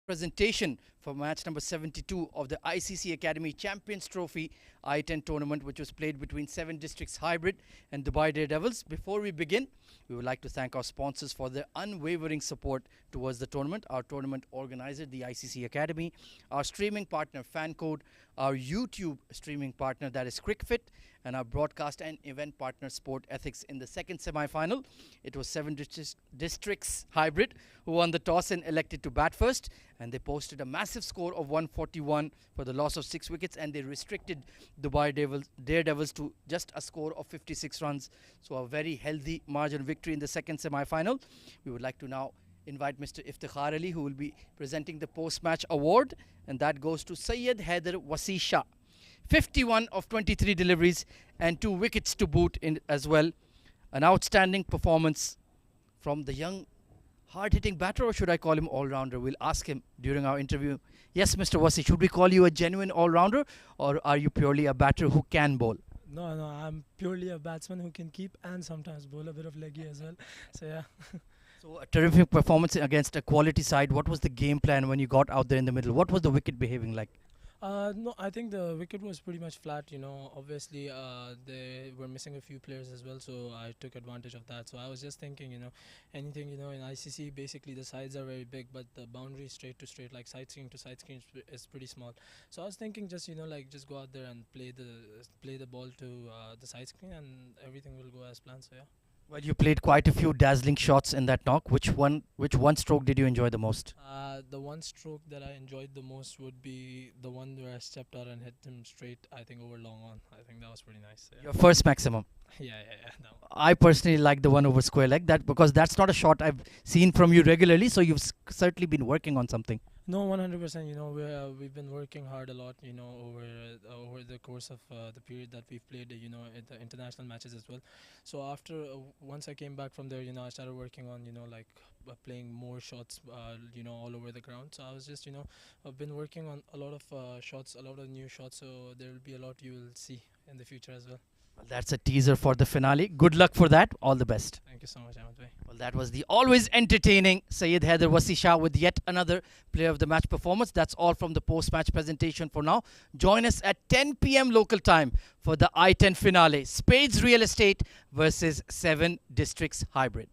S1: Presentation for match number 72 of the ICC Academy Champions Trophy I10 tournament, which was played between 7 districts hybrid and Dubai Daredevils. Before we begin, we would like to thank our sponsors for their unwavering support towards the tournament. Our tournament organizer, the ICC Academy, our streaming partner, FanCode, our YouTube streaming partner, that is Cricfit, and our broadcast and event partner Sport Ethics in the second semi-final. It was 7 districts hybrid who won the toss and elected to bat first, and they posted a massive score of 141 for the loss of 6 wickets, and they restricted Dubai Daredevils to just a score of 56 runs. So a very healthy margin victory in the second semi-final. We would like to now invite Mr. Iftikhar Ali, who will be presenting the post-match award, and that goes to Syed Haider Wasi Shah. 51 of 23 deliveries and 2 wickets to boot in as well. An outstanding performance from the young, hard-hitting batter, or should I call him all-rounder? We'll ask him during our interview. Yes, Mr. Wasi, should we call you a genuine all-rounder, or are you purely a batter who can bowl?
S6: No, I'm purely a batsman who can keep and sometimes bowl a bit of leggy as well. So yeah.
S1: So a terrific performance against a quality side. What was the game plan when you got out there in the middle? What was the wicket behaving like?
S6: No, I think the wicket was pretty much flat. Obviously they were missing a few players as well, so I took advantage of that. So I was just thinking, anything, in ICC basically the sides are very big, but the boundary straight to straight, like side screen to side screen, is pretty small. So I was thinking just just go out there and play the ball to the side screen, and everything will go as planned. So yeah.
S1: Well, you played quite a few dazzling shots in that knock. Which one stroke did you enjoy the most?
S6: The one stroke that I enjoyed the most would be the one where I stepped out and hit him straight, I think, over long on. I think that was pretty nice. Yeah.
S1: Your first maximum.
S6: Yeah. No.
S1: I personally like the one over square leg, because that's not a shot I've seen from you regularly, so you've certainly been working on something.
S6: No, 100%. We've been working hard a lot, over the course of the period that we've played, at the international matches as well. So after once I came back from there, I started working on, playing more shots, all over the ground. So I was just, I've been working on a lot of shots, a lot of new shots. So there will be a lot you will see in the future as well.
S1: Well, that's a teaser for the finale. Good luck for that. All the best.
S6: Thank you so much, Ahmed bhai.
S1: Well, that was the always entertaining Syed Haider Wasi Shah with yet another player of the match performance. That's all from the post-match presentation for now. Join us at 10 p.m. local time for the I10 finale. Spades Real Estate versus 7 Districts Hybrid.